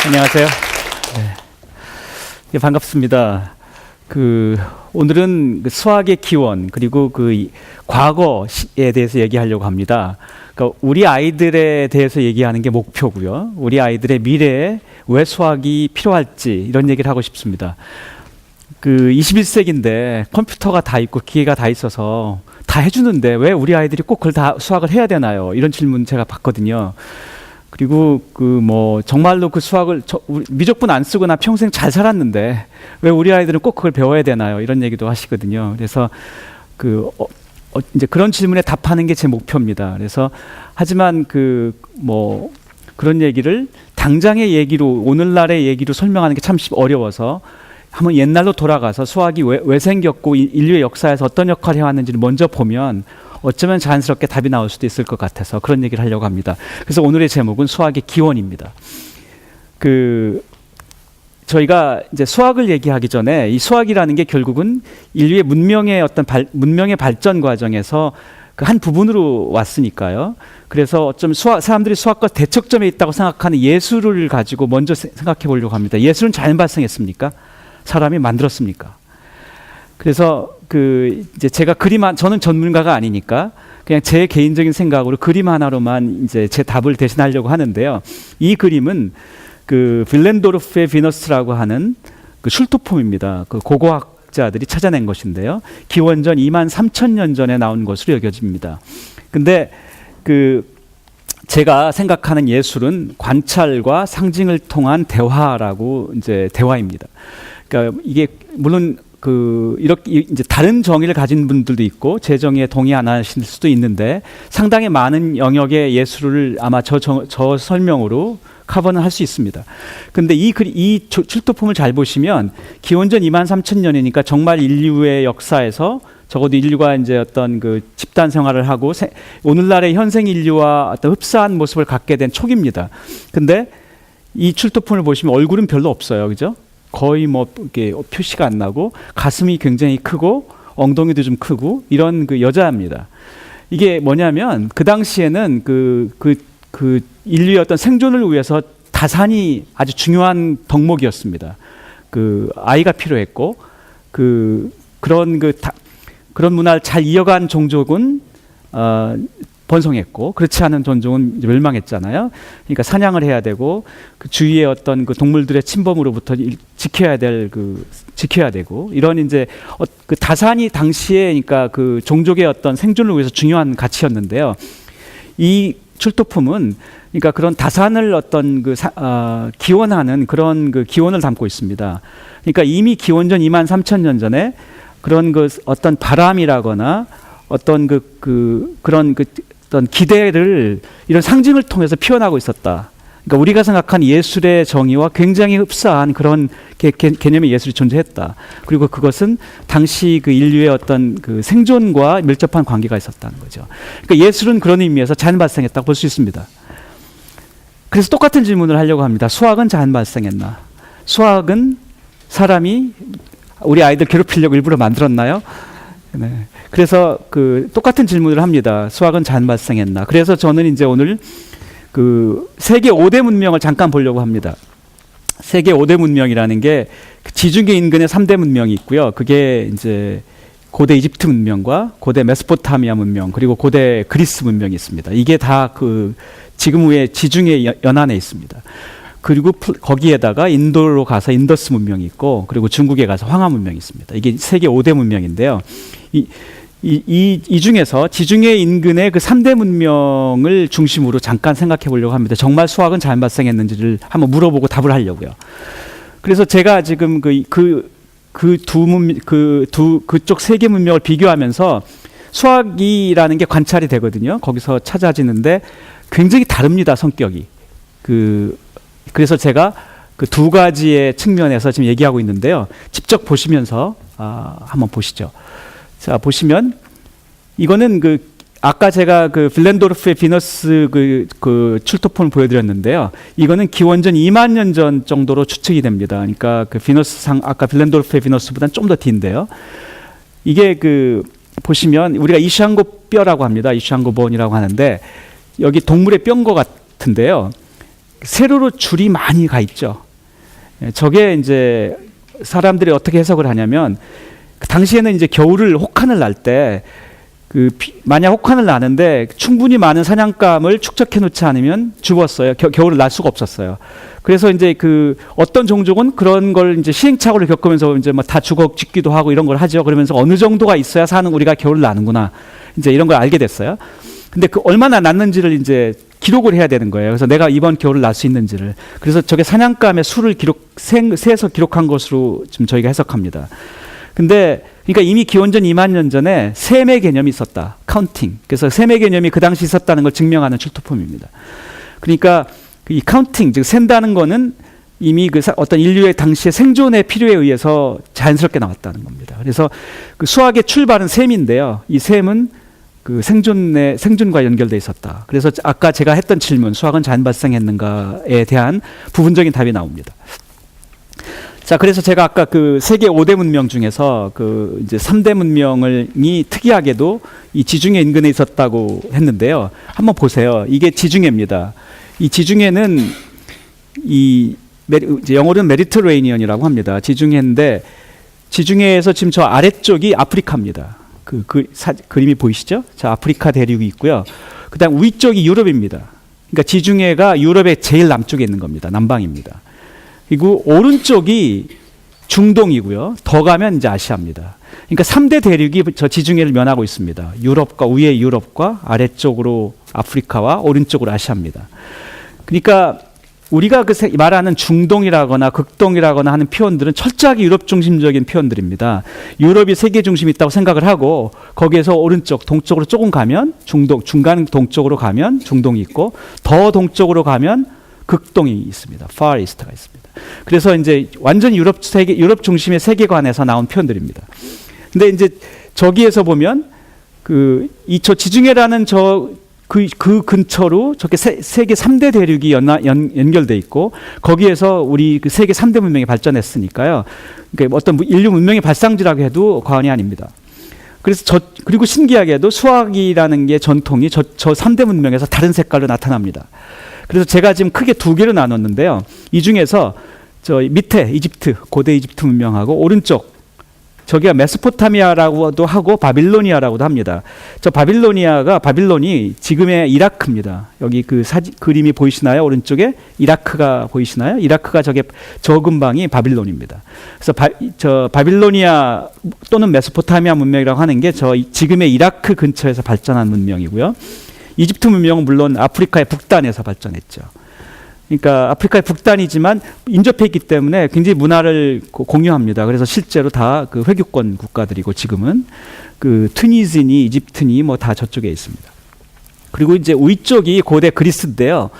안녕하세요. 네, 반갑습니다. 오늘은 수학의 기원 그리고 과거에 대해서 얘기하려고 합니다. 그러니까 우리 아이들에 대해서 얘기하는 게 목표고요. 우리 아이들의 미래에 왜 수학이 필요할지 이런 얘기를 하고 싶습니다. 21세기인데 컴퓨터가 다 있고 기계가 다 있어서 다 해주는데 왜 우리 아이들이 꼭 그걸 다 수학을 해야 되나요? 이런 질문 제가 받거든요. 그리고 정말로 수학을 미적분 안 쓰거나 평생 잘 살았는데 왜 우리 아이들은 꼭 그걸 배워야 되나요? 이런 얘기도 하시거든요. 그래서 이제 그런 질문에 답하는 게 제 목표입니다. 그래서 하지만 그런 얘기를 당장의 얘기로 오늘날의 얘기로 설명하는 게 참 어려워서 한번 옛날로 돌아가서 수학이 왜 생겼고 인류의 역사에서 어떤 역할을 해왔는지를 먼저 보면 어쩌면 자연스럽게 답이 나올 수도 있을 것 같아서 그런 얘기를 하려고 합니다. 그래서 오늘의 제목은 수학의 기원입니다. 저희가 이제 수학을 얘기하기 전에 이 수학이라는 게 결국은 인류의 문명의 문명의 발전 과정에서 한 부분으로 왔으니까요. 그래서 어쩌면 사람들이 수학과 대척점에 있다고 생각하는 예술을 가지고 먼저 생각해 보려고 합니다. 예술은 자연 발생했습니까? 사람이 만들었습니까? 그래서 이제 제가 저는 전문가가 아니니까 그냥 제 개인적인 생각으로 그림 하나로만 이제 제 답을 대신하려고 하는데요. 이 그림은 빌렌도르프의 비너스라고 하는 슐토폼입니다. 고고학자들이 찾아낸 것인데요. 기원전 23,000년 전에 나온 것으로 여겨집니다. 근데 제가 생각하는 예술은 관찰과 상징을 통한 대화라고 이제 대화입니다. 그러니까 이게 물론 이렇게 이제 다른 정의를 가진 분들도 있고 제 정의에 동의 안 하실 수도 있는데 상당히 많은 영역의 예술을 아마 저 설명으로 커버는 할 수 있습니다. 근데 이 슐토폼을 잘 보시면 기원전 23,000년이니까 정말 인류의 역사에서 적어도 인류가 이제 어떤 집단 생활을 하고 오늘날의 현생 인류와 어떤 흡사한 모습을 갖게 된 초기입니다. 근데 이 슐토폼을 보시면 얼굴은 별로 없어요. 그죠? 거의 이렇게 표시가 안 나고 가슴이 굉장히 크고 엉덩이도 좀 크고 이런 여자입니다. 이게 뭐냐면 그 당시에는 인류의 어떤 생존을 위해서 다산이 아주 중요한 덕목이었습니다. 아이가 필요했고 그런 문화를 잘 이어간 종족은 번성했고 그렇지 않은 종족은 멸망했잖아요. 그러니까 사냥을 해야 되고 주위의 어떤 동물들의 침범으로부터 지켜야 되고 이런 이제 다산이 당시에 그러니까 종족의 어떤 생존을 위해서 중요한 가치였는데요. 이 슐토폼은 그러니까 그런 다산을 어떤 기원하는 그런 기원을 담고 있습니다. 그러니까 이미 기원전 23,000년 전에 그런 어떤 바람이라거나 어떤 그런 어떤 기대를 이런 상징을 통해서 표현하고 있었다. 그러니까 우리가 생각한 예술의 정의와 굉장히 흡사한 그런 개념의 예술이 존재했다. 그리고 그것은 당시 인류의 어떤 생존과 밀접한 관계가 있었다는 거죠. 그러니까 예술은 그런 의미에서 자연 발생했다고 볼 수 있습니다. 그래서 똑같은 질문을 하려고 합니다. 수학은 자연 발생했나? 수학은 사람이 우리 아이들 괴롭히려고 일부러 만들었나요? 네. 그래서 똑같은 질문을 합니다. 수학은 자연 발생했나? 그래서 저는 이제 오늘 세계 5대 문명을 잠깐 보려고 합니다. 세계 5대 문명이라는 게 지중해 인근의 3대 문명이 있고요. 그게 이제 고대 이집트 문명과 고대 메소포타미아 문명 그리고 고대 그리스 문명이 있습니다. 이게 다 지금 후에 지중해 연안에 있습니다. 그리고 거기에다가 인도로 가서 인더스 문명이 있고 그리고 중국에 가서 황하 문명이 있습니다. 이게 세계 5대 문명인데요. 이 중에서 지중해 인근의 3대 문명을 중심으로 잠깐 생각해 보려고 합니다. 정말 수학은 잘 발생했는지를 한번 물어보고 답을 하려고요. 그래서 제가 지금 그쪽 세 개 문명을 비교하면서 수학이라는 게 관찰이 되거든요. 거기서 찾아지는데 굉장히 다릅니다, 성격이. 그래서 제가 그 두 가지의 측면에서 지금 얘기하고 있는데요. 직접 보시면서 한번 보시죠. 자, 보시면 이거는 아까 제가 빌렌도르프의 비너스 그 출토폰을 보여드렸는데요. 이거는 기원전 2만 년 전 정도로 추측이 됩니다. 그러니까 아까 빌렌도르프의 비너스보다는 좀 더 뒤인데요. 이게 보시면 우리가 이샹고 뼈라고 합니다. 이샹고 본이라고 하는데 여기 동물의 뼈인 것 같은데요. 세로로 줄이 많이 가 있죠. 저게 이제 사람들이 어떻게 해석을 하냐면 당시에는 이제 겨울을 혹한을 날 때 만약 혹한을 나는데 충분히 많은 사냥감을 축적해 놓지 않으면 죽었어요. 겨울을 날 수가 없었어요. 그래서 이제 어떤 종족은 그런 걸 이제 시행착오를 겪으면서 이제 다 죽기도 하고 이런 걸 하죠. 그러면서 어느 정도가 있어야 우리가 겨울을 나는구나. 이제 이런 걸 알게 됐어요. 근데 얼마나 났는지를 이제 기록을 해야 되는 거예요. 그래서 내가 이번 겨울을 날 수 있는지를. 그래서 저게 사냥감의 수를 세서 기록한 것으로 지금 저희가 해석합니다. 근데 그러니까 이미 기원전 2만 년 전에 셈의 개념이 있었다. 카운팅. 그래서 셈의 개념이 그 당시 있었다는 걸 증명하는 출토품입니다. 그러니까 이 카운팅, 즉 센다는 거는 이미 어떤 인류의 당시의 생존의 필요에 의해서 자연스럽게 나왔다는 겁니다. 그래서 수학의 출발은 셈인데요. 이 셈은 생존과 연결돼 있었다. 그래서 아까 제가 했던 질문, 수학은 자연 발생했는가에 대한 부분적인 답이 나옵니다. 자, 그래서 제가 아까 세계 5대 문명 중에서 이제 3대 문명이 특이하게도 이 지중해 인근에 있었다고 했는데요. 한번 보세요. 이게 지중해입니다. 이 지중해는 이제 영어로는 메디터레이니언이라고 합니다. 지중해인데 지중해에서 지금 저 아래쪽이 아프리카입니다. 그림이 보이시죠? 저 아프리카 대륙이 있고요. 그다음 위쪽이 유럽입니다. 그러니까 지중해가 유럽의 제일 남쪽에 있는 겁니다. 남방입니다. 그리고 오른쪽이 중동이고요. 더 가면 이제 아시아입니다. 그러니까 3대 대륙이 저 지중해를 면하고 있습니다. 위에 유럽과 아래쪽으로 아프리카와 오른쪽으로 아시아입니다. 그러니까 우리가 말하는 중동이라거나 극동이라거나 하는 표현들은 철저하게 유럽 중심적인 표현들입니다. 유럽이 세계 중심이 있다고 생각을 하고 거기에서 오른쪽 동쪽으로 조금 가면 중간 동쪽으로 가면 중동이 있고 더 동쪽으로 가면 극동이 있습니다. Far East가 있습니다. 그래서 이제 완전 유럽 중심의 세계관에서 나온 표현들입니다. 근데 이제 저기에서 보면 저 지중해라는 그 근처로 저렇게 세계 3대 대륙이 연결돼 있고 거기에서 우리 세계 3대 문명이 발전했으니까요. 그러니까 어떤 인류 문명의 발상지라고 해도 과언이 아닙니다. 그래서 그리고 신기하게도 수학이라는 게 전통이 저 3대 문명에서 다른 색깔로 나타납니다. 그래서 제가 지금 크게 두 개로 나눴는데요. 이 중에서 저 밑에 이집트, 고대 이집트 문명하고 오른쪽 저기가 메소포타미아라고도 하고 바빌로니아라고도 합니다. 저 바빌론이 지금의 이라크입니다. 여기 그림이 보이시나요? 오른쪽에 이라크가 보이시나요? 이라크가 저 근방이 바빌론입니다. 그래서 저 바빌로니아 또는 메소포타미아 문명이라고 하는 게 지금의 이라크 근처에서 발전한 문명이고요. 이집트 문명은 물론 아프리카의 북단에서 발전했죠. 그러니까 아프리카의 북단이지만 인접해 있기 때문에 굉장히 문화를 공유합니다. 그래서 실제로 다 회교권 국가들이고 지금은 튀니지니 이집트니 다 저쪽에 있습니다. 그리고 이제 위쪽이 고대 그리스인데요.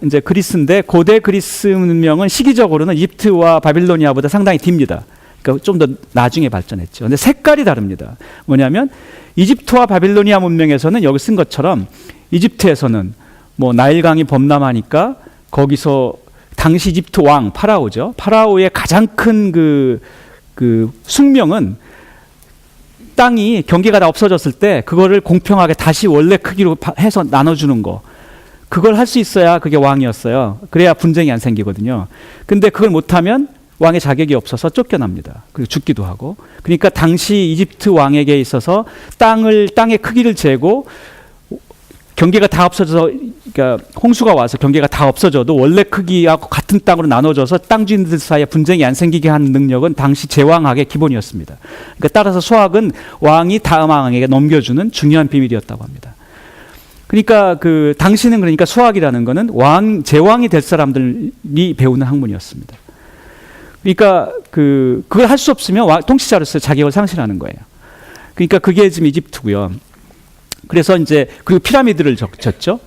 이제 그리스인데 고대 그리스 문명은 시기적으로는 이집트와 바빌로니아보다 상당히 뒤입니다. 그러니까 좀 더 나중에 발전했죠. 근데 색깔이 다릅니다. 뭐냐면 이집트와 바빌로니아 문명에서는 여기 쓴 것처럼 이집트에서는 나일강이 범람하니까 거기서 당시 이집트 왕 파라오죠. 파라오의 가장 큰 숙명은 땅이 경계가 다 없어졌을 때 그거를 공평하게 다시 원래 크기로 해서 나눠주는 거. 그걸 할 수 있어야 그게 왕이었어요. 그래야 분쟁이 안 생기거든요. 근데 그걸 못하면 왕의 자격이 없어서 쫓겨납니다. 그리고 죽기도 하고. 그러니까 당시 이집트 왕에게 있어서 땅의 크기를 재고 경계가 다 없어져서, 그러니까 홍수가 와서 경계가 다 없어져도 원래 크기하고 같은 땅으로 나눠져서 땅 주인들 사이에 분쟁이 안 생기게 하는 능력은 당시 제왕학의 기본이었습니다. 그러니까 따라서 수학은 왕이 다음 왕에게 넘겨주는 중요한 비밀이었다고 합니다. 그러니까 당시는 그러니까 수학이라는 거는 제왕이 될 사람들이 배우는 학문이었습니다. 그러니까 그걸 할 수 없으면 통치자로서 자격을 상실하는 거예요. 그러니까 그게 지금 이집트고요. 그래서 이제 그리고 피라미드를 졌죠.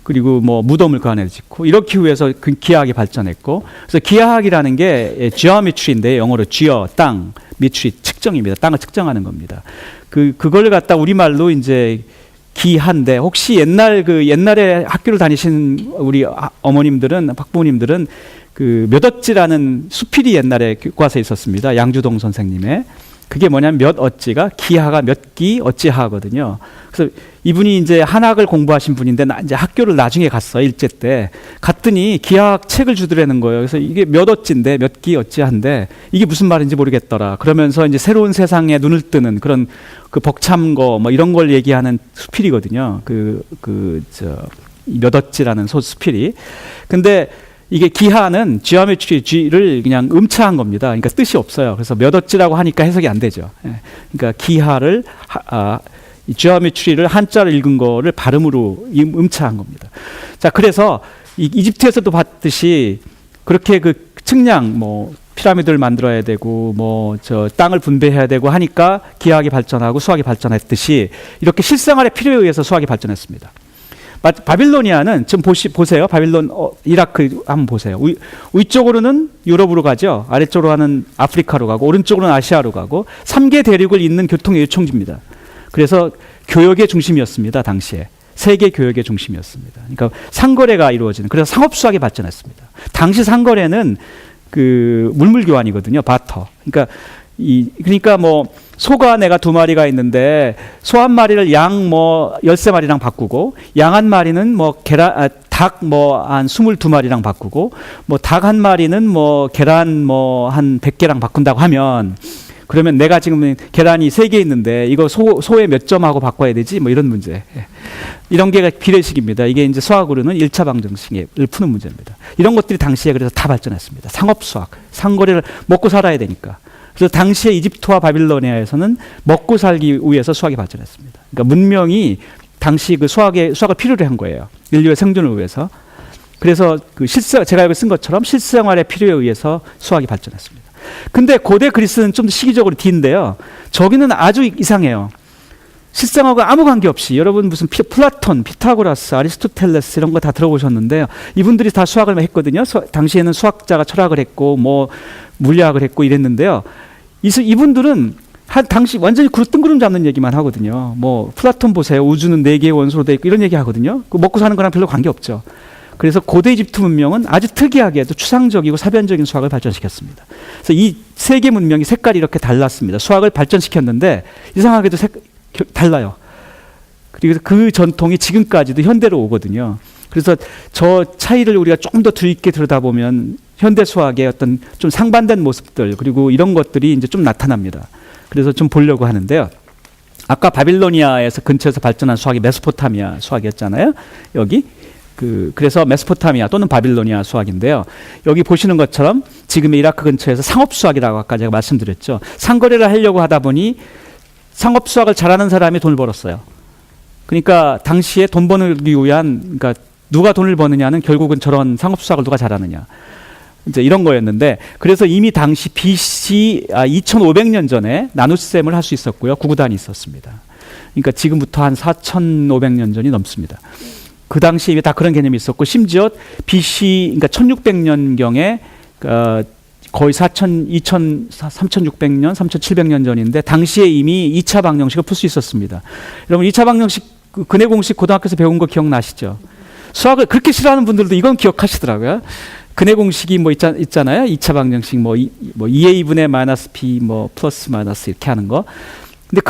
그리고 뭐 무덤을 그 안에 짓고 이렇게 위해서 그 기하학이 발전했고 그래서 기하학이라는 게 geometry인데 영어로 geo 땅, metry 측정입니다. 땅을 측정하는 겁니다. 그걸 갖다 우리말로 이제 기한데 혹시 옛날에 학교를 다니신 우리 어머님들은 학부모님들은 그 몇어찌라는 수필이 옛날에 교과서에 있었습니다. 양주동 선생님의 그게 뭐냐면 몇 어찌가 기하가 몇 기 어찌하거든요. 그래서 이분이 이제 한학을 공부하신 분인데 이제 학교를 나중에 갔어요. 일제 때 갔더니 기하학 책을 주더라는 거예요. 그래서 이게 몇 어찌인데 몇 기 어찌한데 이게 무슨 말인지 모르겠더라. 그러면서 이제 새로운 세상에 눈을 뜨는 그런 그 벅참 거 뭐 이런 걸 얘기하는 수필이거든요. 몇 어찌라는 수필이. 근데 이게 기하는 geometry G를 그냥 음차한 겁니다. 그러니까 뜻이 없어요. 그래서 몇 어찌라고 하니까 해석이 안 되죠. 그러니까 기하를 geometry를 한자를 읽은 거를 발음으로 음차한 겁니다. 자, 그래서 이집트에서도 봤듯이 그렇게 그 측량 뭐 피라미드를 만들어야 되고 뭐 땅을 분배해야 되고 하니까 기하학이 발전하고 수학이 발전했듯이 이렇게 실생활의 필요에 의해서 수학이 발전했습니다. 바빌로니아는 지금 보세요. 바빌론 이라크 한번 보세요. 위쪽으로는 유럽으로 가죠. 아래쪽으로 가는 아프리카로 가고 오른쪽으로는 아시아로 가고 3개 대륙을 잇는 교통의 요청지입니다. 그래서 교역의 중심이었습니다. 당시에. 세계 교역의 중심이었습니다. 그러니까 상거래가 이루어지는 그래서 상업수학이 발전했습니다. 당시 상거래는 그 물물 교환이거든요. 바터. 그러니까 뭐 소가 내가 2마리가 있는데 소 한 마리를 양 뭐 13마리랑 바꾸고 양 한 마리는 뭐 닭 뭐 한 22마리랑 바꾸고 뭐 닭 한 마리는 뭐 계란 뭐 한 100개랑 바꾼다고 하면 그러면 내가 지금 계란이 3개 있는데 이거 소에 몇 점하고 바꿔야 되지? 뭐 이런 문제. 이런 게 비례식입니다. 이게 이제 수학으로는 1차 방정식을 푸는 문제입니다. 이런 것들이 당시에 그래서 다 발전했습니다. 상업수학, 상거래를 먹고 살아야 되니까. 그래서 당시에 이집트와 바빌로니아에서는 먹고 살기 위해서 수학이 발전했습니다. 그러니까 문명이 당시 그 수학을 필요로 한 거예요. 인류의 생존을 위해서. 그래서 제가 여기 쓴 것처럼 실생활의 필요에 의해서 수학이 발전했습니다. 근데 고대 그리스는 좀 시기적으로 뒤인데요. 저기는 아주 이상해요. 실생활과 아무 관계없이 여러분 무슨 플라톤, 피타고라스, 아리스토텔레스 이런 거 다 들어보셨는데요. 이분들이 다 수학을 했거든요. 당시에는 수학자가 철학을 했고 뭐 물리학을 했고 이랬는데요. 이분들은 당시 완전히 뜬구름 잡는 얘기만 하거든요. 뭐 플라톤 보세요. 우주는 4개의 원소로 되어 있고 이런 얘기 하거든요. 먹고 사는 거랑 별로 관계없죠. 그래서 고대 이집트 문명은 아주 특이하게도 추상적이고 사변적인 수학을 발전시켰습니다. 그래서 이 세계 문명이 색깔이 이렇게 달랐습니다. 수학을 발전시켰는데 이상하게도 달라요. 그리고 그 전통이 지금까지도 현대로 오거든요. 그래서 저 차이를 우리가 좀 더 주의 있게 들여다보면 현대 수학의 어떤 좀 상반된 모습들 그리고 이런 것들이 이제 좀 나타납니다. 그래서 좀 보려고 하는데요. 아까 바빌로니아에서 근처에서 발전한 수학이 메소포타미아 수학이었잖아요. 여기. 그래서 메소포타미아 또는 바빌로니아 수학인데요. 여기 보시는 것처럼 지금의 이라크 근처에서 상업수학이라고 아까 제가 말씀드렸죠. 상거래를 하려고 하다 보니 상업수학을 잘하는 사람이 돈을 벌었어요. 그러니까 당시에 돈 벌기 위한 그러니까 누가 돈을 버느냐는 결국은 저런 상업수학을 누가 잘하느냐. 이제 이런 거였는데 그래서 이미 당시 BC 2500년 전에 나눗셈을 할 수 있었고요. 구구단이 있었습니다. 그러니까 지금부터 한 4500년 전이 넘습니다. 그 당시에 다 그런 개념이 있었고 심지어 BC 그러니까 1600년경에 거의 3600년, 3700년 전인데 당시에 이미 2차 방정식을 풀 수 있었습니다. 여러분 2차 방정식 근해 공식 고등학교에서 배운 거 기억나시죠? 수학을 그렇게 싫어하는 분들도 이건 기억하시더라고요. 근해 공식이 뭐 있잖아요. 2차 방정식 뭐 2a분의 마이너스 b 뭐 플러스 마이너스 이렇게 하는 거. 근데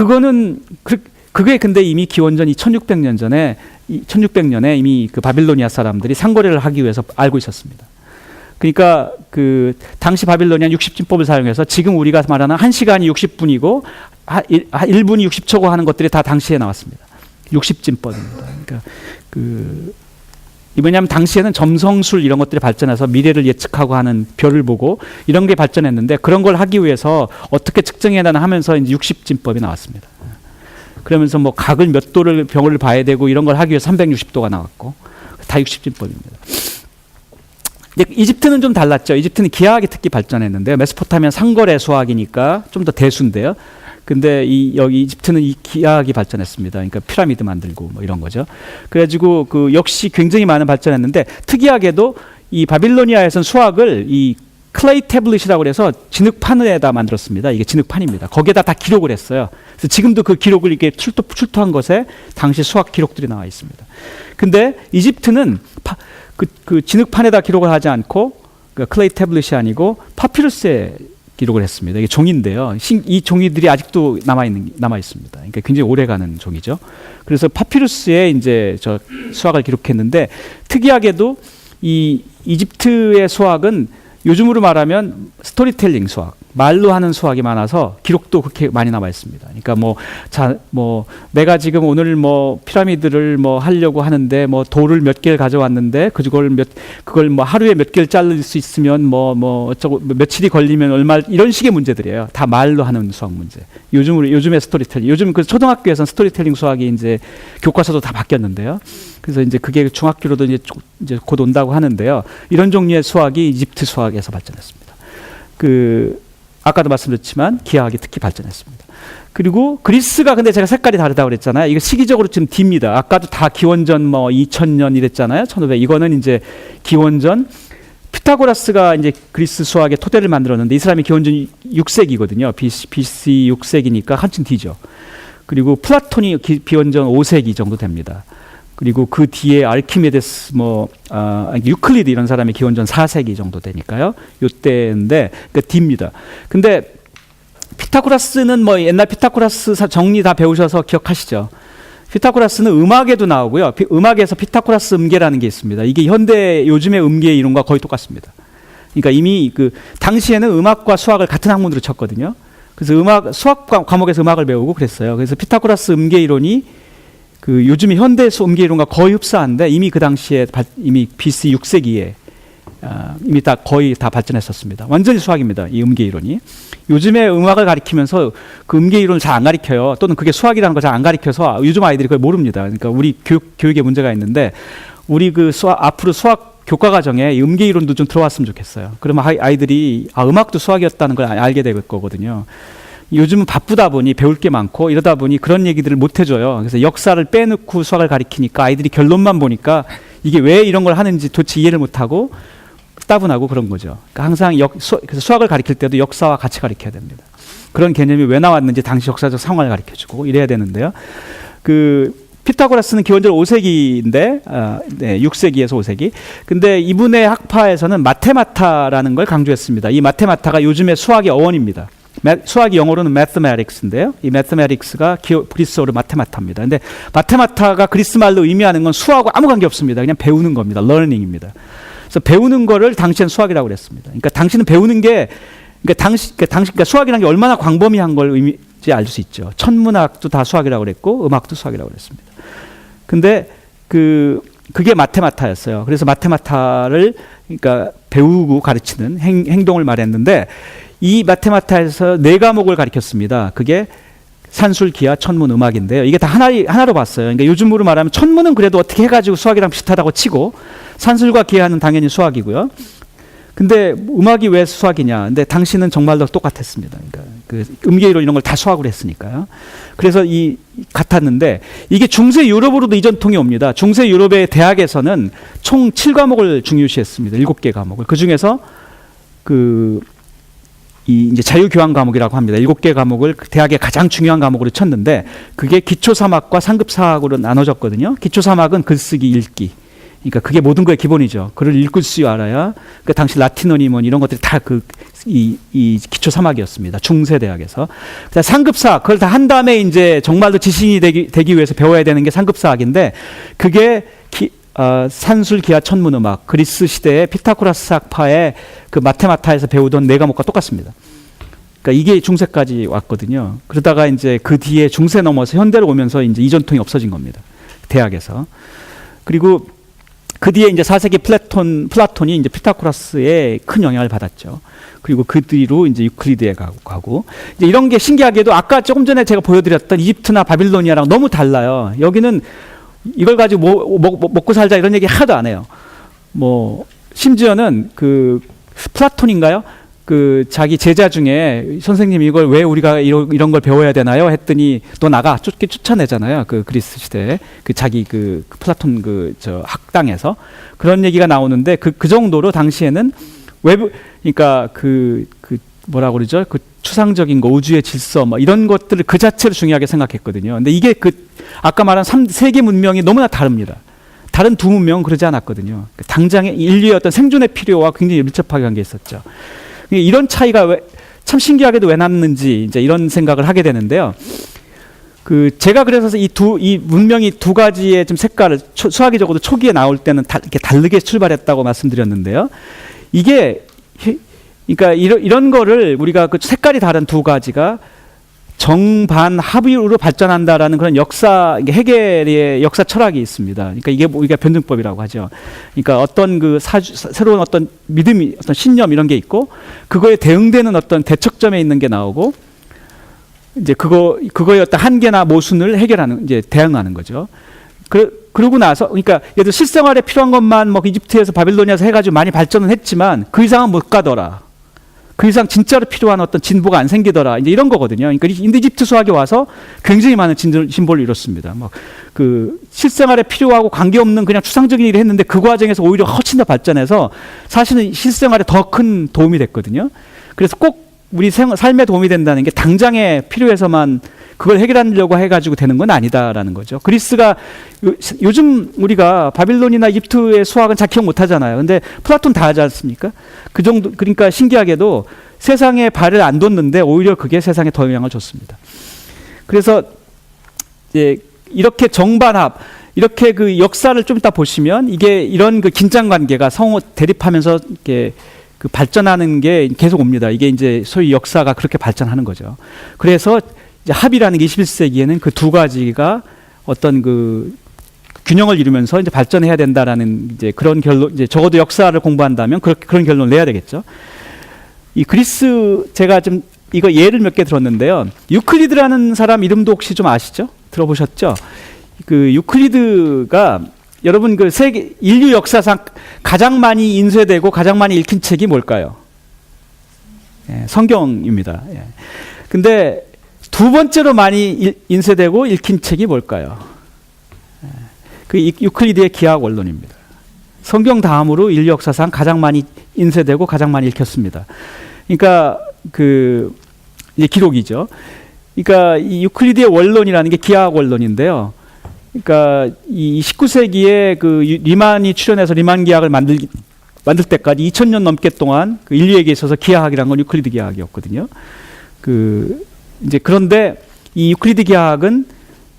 그게 근데 이미 기원전 1600년에 이미 그 바빌로니아 사람들이 상거래를 하기 위해서 알고 있었습니다. 그러니까 그 당시 바빌로니아 60진법을 사용해서 지금 우리가 말하는 1시간이 60분이고 1분이 60초고 하는 것들이 다 당시에 나왔습니다. 60진법입니다. 그러니까 왜냐하면 당시에는 점성술 이런 것들이 발전해서 미래를 예측하고 하는 별을 보고 이런 게 발전했는데 그런 걸 하기 위해서 어떻게 측정해야 되나 하면서 이제 60진법이 나왔습니다. 그러면서 뭐 각을 몇 도를 병을 봐야 되고 이런 걸 하기 위해서 360도가 나왔고 다 60진법입니다. 이집트는 좀 달랐죠. 이집트는 기하학이 특히 발전했는데요. 메소포타미아는 상거래 수학이니까 좀 더 대수인데요. 근데 여기 이집트는 이 기하학이 발전했습니다. 그러니까 피라미드 만들고 뭐 이런 거죠. 그래가지고 그 역시 굉장히 많은 발전했는데 특이하게도 이 바빌로니아에서는 수학을 이 클레이 태블릿이라고 해서 진흙판에다 만들었습니다. 이게 진흙판입니다. 거기에다 다 기록을 했어요. 그래서 지금도 그 기록을 이렇게 출토한 것에 당시 수학 기록들이 나와 있습니다. 근데 이집트는 그 진흙판에다 기록을 하지 않고 그 클레이 태블릿이 아니고 파피루스에 기록을 했습니다. 이게 종인데요. 이 종이들이 아직도 남아 있습니다. 그러니까 굉장히 오래가는 종이죠. 그래서 파피루스에 이제 저 수학을 기록했는데 특이하게도 이 이집트의 수학은 요즘으로 말하면 스토리텔링 수학, 말로 하는 수학이 많아서 기록도 그렇게 많이 남아 있습니다. 그러니까 뭐 내가 지금 오늘 뭐 피라미드를 뭐 하려고 하는데 뭐 돌을 몇 개를 가져왔는데 그걸 뭐 하루에 몇 개를 자를 수 있으면 뭐 어쩌고 며칠이 걸리면 얼마 이런 식의 문제들이에요. 다 말로 하는 수학 문제. 요즘의 스토리텔링. 요즘 그 초등학교에서는 스토리텔링 수학이 이제 교과서도 다 바뀌었는데요. 그래서 이제 그게 중학교로도 이제 곧 온다고 하는데요. 이런 종류의 수학이 이집트 수학에서 발전했습니다. 아까도 말씀드렸지만 기하학이 특히 발전했습니다. 그리고 그리스가 근데 제가 색깔이 다르다고 그랬잖아요. 이거 시기적으로 지금 D입니다. 아까도 다 기원전 뭐 2000년 이랬잖아요. 1500. 이거는 이제 기원전 피타고라스가 이제 그리스 수학의 토대를 만들었는데 이 사람이 기원전 6세기거든요. BC 6세기니까 한층 뒤죠. 그리고 플라톤이 기원전 5세기 정도 됩니다. 그리고 그 뒤에 알키메데스 유클리드 이런 사람이 기원전 4세기 정도 되니까요. 요때인데 그 D입니다. 근데 피타고라스는 뭐 옛날 피타고라스 정리 다 배우셔서 기억하시죠? 피타고라스는 음악에도 나오고요. 음악에서 피타고라스 음계라는 게 있습니다. 이게 현대 요즘의 음계 이론과 거의 똑같습니다. 그러니까 이미 그 당시에는 음악과 수학을 같은 학문으로 쳤거든요. 그래서 수학 과목에서 음악을 배우고 그랬어요. 그래서 피타고라스 음계 이론이 그 요즘의 현대 음계 이론과 거의 흡사한데 이미 그 당시에 이미 BC 6세기에 이미 거의 다 발전했었습니다. 완전히 수학입니다. 이 음계 이론이. 요즘에 음악을 가리키면서 그 음계 이론을 잘 안 가리켜요. 또는 그게 수학이라는 걸 잘 안 가리켜서 요즘 아이들이 그걸 모릅니다. 그러니까 우리 교육에 문제가 있는데 우리 앞으로 수학 교과 과정에 이 음계 이론도 좀 들어왔으면 좋겠어요. 그러면 아이들이 음악도 수학이었다는 걸 알게 될 거거든요. 요즘은 바쁘다 보니 배울 게 많고 이러다 보니 그런 얘기들을 못 해줘요. 그래서 역사를 빼놓고 수학을 가리키니까 아이들이 결론만 보니까 이게 왜 이런 걸 하는지 도대체 이해를 못하고 따분하고 그런 거죠. 그러니까 항상 그래서 수학을 가리킬 때도 역사와 같이 가리켜야 됩니다. 그런 개념이 왜 나왔는지 당시 역사적 상황을 가리켜주고 이래야 되는데요. 피타고라스는 기원전 5세기인데 6세기에서 5세기. 근데 이분의 학파에서는 마테마타라는 걸 강조했습니다. 이 마테마타가 요즘의 수학의 어원입니다. 수학이 영어로는 mathematics인데요. 이 mathematics가 그리스어로 마테마타입니다. 근데 마테마타가 그리스 말로 의미하는 건 수학하고 아무 관계 없습니다. 그냥 배우는 겁니다. learning입니다. 그래서 배우는 거를 당시엔 수학이라고 그랬습니다. 그러니까 당신은 배우는 게 그러니까 수학이라는 게 얼마나 광범위한 걸 의미지 알 수 있죠. 천문학도 다 수학이라고 그랬고 음악도 수학이라고 그랬습니다. 근데 그게 마테마타였어요. 그래서 마테마타를 그러니까 배우고 가르치는 행동을 말했는데 이 마테마타에서 4과목을 가르쳤습니다. 그게 산술, 기하, 천문, 음악인데요. 이게 다 하나로 봤어요. 그러니까 요즘으로 말하면 천문은 그래도 어떻게 해가지고 수학이랑 비슷하다고 치고 산술과 기하는 당연히 수학이고요. 근데 음악이 왜 수학이냐? 근데 당시는 정말로 똑같았습니다. 그러니까 그 음계이론 이런 걸 다 수학으로 했으니까요. 그래서 같았는데 이게 중세 유럽으로도 이전통이 옵니다. 중세 유럽의 대학에서는 총 7과목을 중요시했습니다. 7개 과목을. 그 중에서 이제 자유교환 과목이라고 합니다. 7개 과목을 대학의 가장 중요한 과목으로 쳤는데 그게 기초 3학과 상급 4학으로 나눠졌거든요. 기초 3학은 글쓰기, 읽기. 그러니까 그게 모든 거의 기본이죠. 글을 읽을 줄 알아야 그 당시 라틴어니 뭐 이런 것들이 다 이 기초 3학이었습니다. 중세 대학에서. 상급 4학 그걸 다 한 다음에 이제 정말로 지식인이 되기 위해서 배워야 되는 게 상급 4학인데 그게 산술, 기하, 천문, 음악 그리스 시대의 피타고라스 학파의 그 마테마타에서 배우던 4과목과 똑같습니다. 그러니까 이게 중세까지 왔거든요. 그러다가 이제 그 뒤에 중세 넘어서 현대로 오면서 이제 이전통이 없어진 겁니다. 대학에서. 그리고 그 뒤에 이제 4세기 플라톤이 이제 피타고라스에 큰 영향을 받았죠. 그리고 그 뒤로 이제 유클리드에 가고 이제 이런 게 신기하게도 아까 조금 전에 제가 보여드렸던 이집트나 바빌로니아랑 너무 달라요. 여기는 이걸 가지고 먹고 살자 이런 얘기 하나도 안 해요. 심지어는 플라톤인가요? 그 자기 제자 중에 선생님 이걸 왜 우리가 이런 걸 배워야 되나요? 했더니 너 나가 쫓아내잖아요. 그 그리스 시대 그 자기 그 플라톤 그 저 학당에서 그런 얘기가 나오는데 그 정도로 당시에는 그러니까 그 뭐라고 그러죠? 그 추상적인 거 우주의 질서 뭐 이런 것들을 그 자체로 중요하게 생각했거든요. 근데 이게 그 아까 말한 세계 문명이 너무나 다릅니다. 다른 두 문명은 그러지 않았거든요. 당장의 인류의 어떤 생존의 필요와 굉장히 밀접하게 관계했었죠. 이런 차이가 참 신기하게도 왜 났는지 이제 이런 생각을 하게 되는데요. 그 제가 그래서 이 문명이 두 가지의 좀 색깔을 수학이 적어도 초기에 나올 때는 이렇게 다르게 출발했다고 말씀드렸는데요. 이게 그러니까 이런 거를 우리가 그 색깔이 다른 두 가지가 정반 합의로 발전한다라는 그런 헤겔의 역사 철학이 있습니다. 그러니까 이게 우리가 변증법이라고 하죠. 그러니까 어떤 그 새로운 어떤 믿음이, 어떤 신념 이런 게 있고, 그거에 대응되는 어떤 대척점에 있는 게 나오고, 이제 그거의 어떤 한계나 모순을 해결하는, 이제 대응하는 거죠. 그러고 나서, 그러니까 예를 들어 실생활에 필요한 것만 뭐 이집트에서 바빌로니아에서 해가지고 많이 발전은 했지만 그 이상은 못 가더라. 그 이상 진짜로 필요한 어떤 진보가 안 생기더라. 이제 이런 거거든요. 그러니까 인도이집트 수학에 와서 굉장히 많은 진보를 이뤘습니다. 그 실생활에 필요하고 관계없는 그냥 추상적인 일을 했는데 그 과정에서 오히려 훨씬 더 발전해서 사실은 실생활에 더 큰 도움이 됐거든요. 그래서 꼭 우리 삶에 도움이 된다는 게 당장에 필요해서만 그걸 해결하려고 해가지고 되는 건 아니다라는 거죠. 그리스가 요즘 우리가 바빌론이나 이집트의 수학은 잘 기억 못 하잖아요. 근데 플라톤 다 하지 않습니까? 그 정도, 그러니까 신기하게도 세상에 발을 안 뒀는데 오히려 그게 세상에 더 영향을 줬습니다. 그래서 이제 이렇게 정반합, 이렇게 그 역사를 좀 이따 보시면 이게 이런 그 긴장 관계가 상호 대립하면서 이렇게 그 발전하는 게 계속 옵니다. 이게 이제 소위 역사가 그렇게 발전하는 거죠. 그래서 이제 합이라는 게 21세기에는 그 두 가지가 어떤 그 균형을 이루면서 이제 발전해야 된다라는 이제 그런 결론, 이제 적어도 역사를 공부한다면 그런 결론을 내야 되겠죠. 이 그리스 제가 좀 이거 예를 몇 개 들었는데요. 유클리드라는 사람 이름도 혹시 좀 아시죠? 들어보셨죠? 그 유클리드가 여러분 그 세계 인류 역사상 가장 많이 인쇄되고 가장 많이 읽힌 책이 뭘까요? 예, 성경입니다. 예. 근데 두 번째로 많이 인쇄되고 읽힌 책이 뭘까요? 예. 그 유클리드의 기하학 원론입니다. 성경 다음으로 인류 역사상 가장 많이 인쇄되고 가장 많이 읽혔습니다. 그러니까 그 이제 기록이죠. 그러니까 이 유클리드의 원론이라는 게 기하학 원론인데요. 그러니까 이 19세기에 그 리만이 출연해서 리만 기하학을 만들 때까지 2000년 넘게 동안 그 인류에게 있어서 기하학이란 건 유클리드 기하학이었거든요. 그 이제 그런데 이 유클리드 기하학은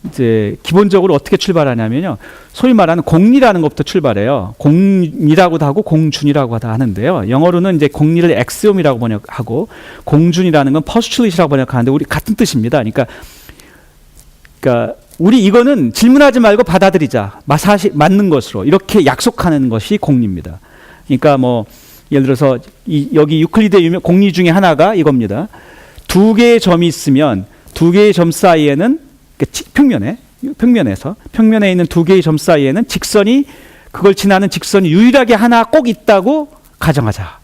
이제 기본적으로 어떻게 출발하냐면요. 소위 말하는 공리라는 것부터 출발해요. 공리라고도 하고 공준이라고 하는데요. 영어로는 이제 공리를 엑시옴이라고 번역하고 공준이라는 건 퍼스츄릿이라고 번역하는데 우리 같은 뜻입니다. 그러니까 우리 이거는 질문하지 말고 받아들이자. 사실 맞는 것으로 이렇게 약속하는 것이 공리입니다. 그러니까 뭐 예를 들어서 여기 유클리드의 공리 중에 하나가 이겁니다. 두 개의 점이 있으면 두 개의 점 사이에는 평면에 있는 두 개의 점 사이에는 그걸 지나는 직선이 유일하게 하나 꼭 있다고 하자.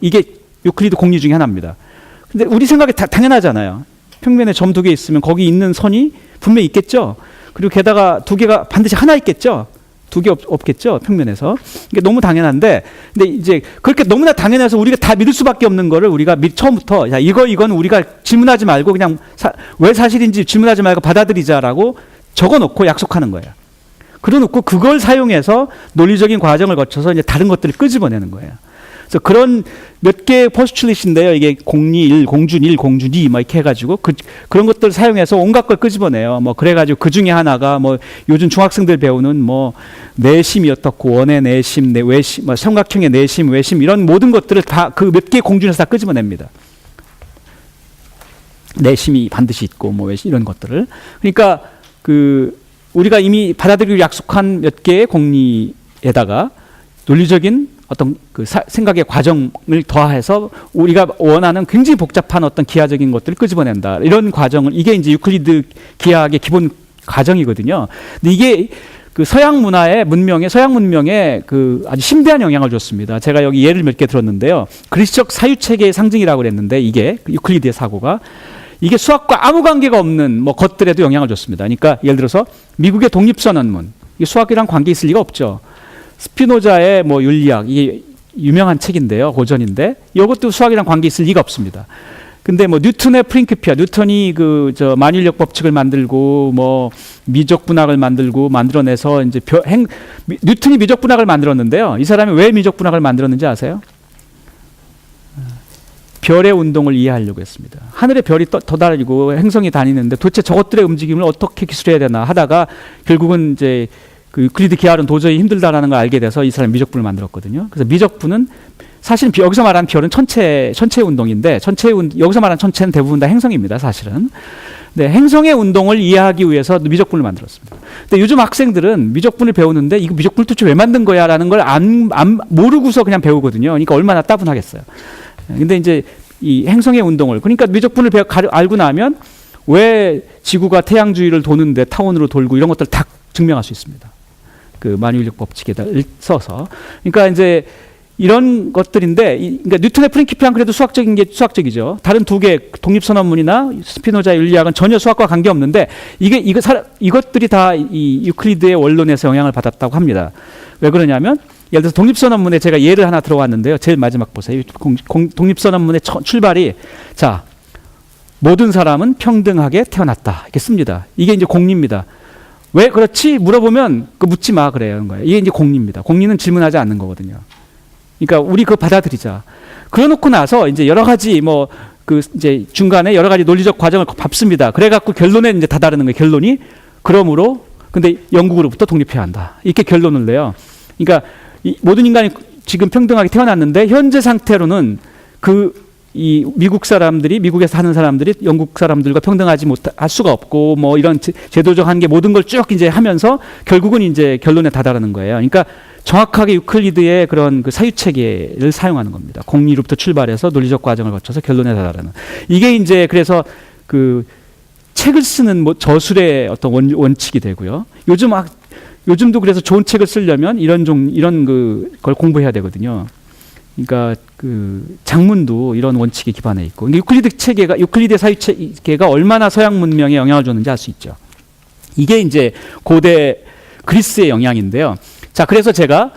이게 유클리드 공리 중에 하나입니다. 근데 우리 생각에 당연하잖아요. 평면에 점 두 개 있으면 거기 있는 선이 분명히 있겠죠. 그리고 게다가 두 개가 반드시 하나 있겠죠. 두 개 없겠죠. 평면에서. 이게 너무 당연한데, 근데 이제 그렇게 너무나 당연해서 우리가 다 믿을 수밖에 없는 거를 우리가 처음부터 야 이건 우리가 질문하지 말고 그냥 왜 사실인지 질문하지 말고 받아들이자라고 적어놓고 약속하는 거예요. 그래놓고 그걸 사용해서 논리적인 과정을 거쳐서 이제 다른 것들을 끄집어내는 거예요. 그래서 그런 몇 개의 포스츄릿인데요. 이게 공리 1, 공준 1, 공준 2, 막 이렇게 해가지고 그런 것들을 사용해서 온갖 걸 끄집어내요. 뭐 그래가지고 그 중에 하나가 뭐 요즘 중학생들 배우는 뭐 내심이 어떻고 원의 내심, 외심, 뭐 삼각형의 내심, 외심 이런 모든 것들을 다 그 몇 개의 공준에서 다 끄집어냅니다. 내심이 반드시 있고 뭐 외심 이런 것들을. 그러니까 그 우리가 이미 받아들이기로 약속한 몇 개의 공리에다가 논리적인 어떤 그 생각의 과정을 더해서 우리가 원하는 굉장히 복잡한 어떤 기하적인 것들을 끄집어낸다. 이런 과정을, 이게 이제 유클리드 기하학의 기본 과정이거든요. 근데 이게 그 서양 문명에 그 아주 심대한 영향을 줬습니다. 제가 여기 예를 몇 개 들었는데요. 그리스적 사유 체계의 상징이라고 그랬는데 이게 유클리드의 사고가 이게 수학과 아무 관계가 없는 뭐 것들에도 영향을 줬습니다. 그러니까 예를 들어서 미국의 독립선언문, 이게 수학이랑 관계 있을 리가 없죠. 스피노자의 뭐 윤리학, 이게 유명한 책인데요, 고전인데 이것도 수학이랑 관계 있을 리가 없습니다. 근데 뭐 뉴턴의 프린크피아, 뉴턴이 그 저 만율력 법칙을 만들고 뭐 미적 분학을 만들어내서 이제 뉴턴이 미적 분학을 만들었는데요. 이 사람이 왜 미적 분학을 만들었는지 아세요? 별의 운동을 이해하려고 했습니다. 하늘에 별이 떠다니고 행성이 다니는데 도대체 저것들의 움직임을 어떻게 기술해야 되나 하다가 결국은 이제 그 유클리드 기하는 도저히 힘들다라는 걸 알게 돼서 이 사람이 미적분을 만들었거든요. 그래서 미적분은 사실 여기서 말하는 별은 천체 운동인데 여기서 말하는 천체는 대부분 다 행성입니다. 사실은. 네, 행성의 운동을 이해하기 위해서 미적분을 만들었습니다. 근데 요즘 학생들은 미적분을 배우는데 이거 미적분을 도대체 왜 만든 거야라는 걸 모르고서 그냥 배우거든요. 그러니까 얼마나 따분하겠어요. 근데 이제 이 행성의 운동을 그러니까 미적분을 알고 나면 왜 지구가 태양 주위를 도는데 타원으로 돌고 이런 것들 다 증명할 수 있습니다. 그 만유인력 법칙에다 써서. 그러니까 이제 이런 것들인데, 그러니까 뉴턴의 프린키피아는 그래도 수학적인 게 수학적이죠. 다른 두 개 독립선언문이나 스피노자 윤리학은 전혀 수학과 관계 없는데 이것들이 다 이 유클리드의 원론에서 영향을 받았다고 합니다. 왜 그러냐면 예를 들어서 독립선언문에 제가 예를 하나 들어왔는데요. 제일 마지막 보세요. 독립선언문의 출발이 자 모든 사람은 평등하게 태어났다 이렇게 씁니다. 이게 이제 공리입니다. 왜 그렇지 물어보면 그 묻지 마 그래요. 이게 이제 공리입니다. 공리는 질문하지 않는 거거든요. 그러니까 우리 그거 받아들이자. 그러놓고 나서 이제 여러 가지 뭐 그 이제 중간에 여러 가지 논리적 과정을 밟습니다. 그래갖고 결론에 이제 다다르는 거예요. 결론이 그러므로 근데 영국으로부터 독립해야 한다. 이렇게 결론을 내요. 그러니까 모든 인간이 지금 평등하게 태어났는데 현재 상태로는 이 미국에서 사는 사람들이 영국 사람들과 평등하지 못할 수가 없고 뭐 이런 제도적 한계 모든 걸 쭉 이제 하면서 결국은 이제 결론에 다다르는 거예요. 그러니까 정확하게 유클리드의 그런 그 사유 체계를 사용하는 겁니다. 공리로부터 출발해서 논리적 과정을 거쳐서 결론에 다다르는. 이게 이제 그래서 그 책을 쓰는 뭐 저술의 어떤 원칙이 되고요. 요즘도 그래서 좋은 책을 쓰려면 이런 걸 공부해야 되거든요. 그러니까 그 장문도 이런 원칙에 기반해 있고 유클리드의 사유 체계가 얼마나 서양 문명에 영향을 줬는지 알 수 있죠. 이게 이제 고대 그리스의 영향인데요. 자, 그래서 제가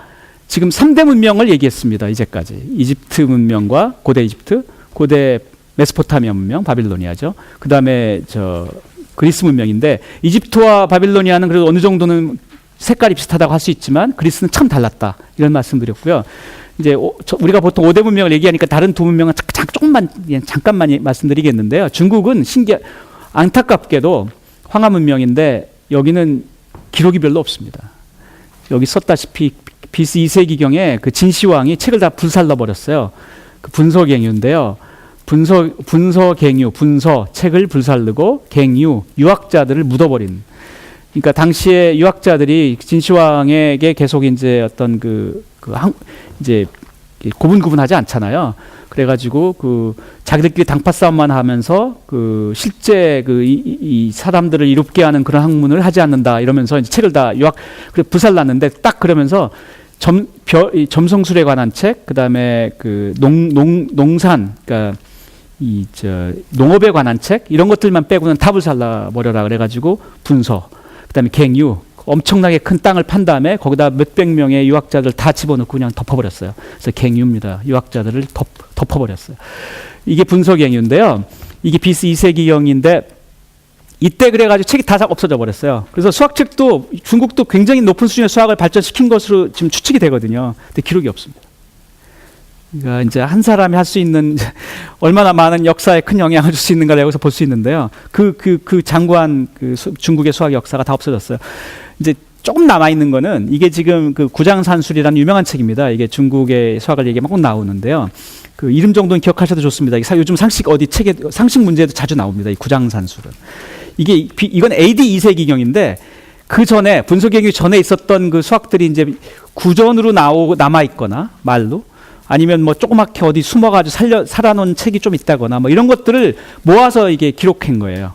지금 3대 문명을 얘기했습니다. 이제까지 이집트 문명과 고대 이집트, 고대 메소포타미아 문명, 바빌로니아죠. 그 다음에 그리스 문명인데 이집트와 바빌로니아는 그래도 어느 정도는 색깔이 비슷하다고 할 수 있지만 그리스는 참 달랐다 이런 말씀드렸고요. 이제 우리가 보통 5대 문명을 얘기하니까 다른 두 문명은 잠깐만 말씀드리겠는데요. 중국은 안타깝게도 황하 문명인데 여기는 기록이 별로 없습니다. 여기 썼다시피 BC 2세기경에 그 진시황이 책을 다 불살라 버렸어요. 그 분서갱유인데요. 책을 불살르고 갱유, 유학자들을 묻어버린. 그러니까 당시에 유학자들이 진시황에게 계속 이제 어떤 이제 고분고분하지 않잖아요. 그래가지고 자기들끼리 당파 싸움만 하면서 실제 이 사람들을 이롭게 하는 그런 학문을 하지 않는다 이러면서 이제 책을 다 불살랐는데 딱 그러면서 점성술에 관한 책, 그 다음에 농산, 그러니까 농업에 관한 책 이런 것들만 빼고는 다 불살라 버려라 그래가지고 분서, 그 다음에 갱유. 엄청나게 큰 땅을 판 다음에 거기다 몇백 명의 유학자들 다 집어넣고 그냥 덮어버렸어요. 그래서 갱유입니다. 유학자들을 덮어버렸어요. 이게 분서갱유인데요. 이게 BC 2세기경인데 이때 그래가지고 책이 다 없어져 버렸어요. 그래서 수학책도 중국도 굉장히 높은 수준의 수학을 발전시킨 것으로 지금 추측이 되거든요. 근데 기록이 없습니다. 그러니까 이제 한 사람이 할 수 있는 얼마나 많은 역사에 큰 영향을 줄 수 있는가를 여기서 볼 수 있는데요. 장구한 중국의 수학 역사가 다 없어졌어요. 이제 조금 남아있는 거는 이게 지금 구장산술이라는 유명한 책입니다. 이게 중국의 수학을 얘기하면 꼭 나오는데요. 이름 정도는 기억하셔도 좋습니다. 요즘 상식 문제에도 자주 나옵니다. 이 구장산술은. 이건 AD 2세기경인데 그 전에, 분서갱유 전에 있었던 그 수학들이 이제 구전으로 남아있거나 말로 아니면 뭐 조그맣게 어디 숨어가지고 살아놓은 책이 좀 있다거나 뭐 이런 것들을 모아서 이게 기록한 거예요.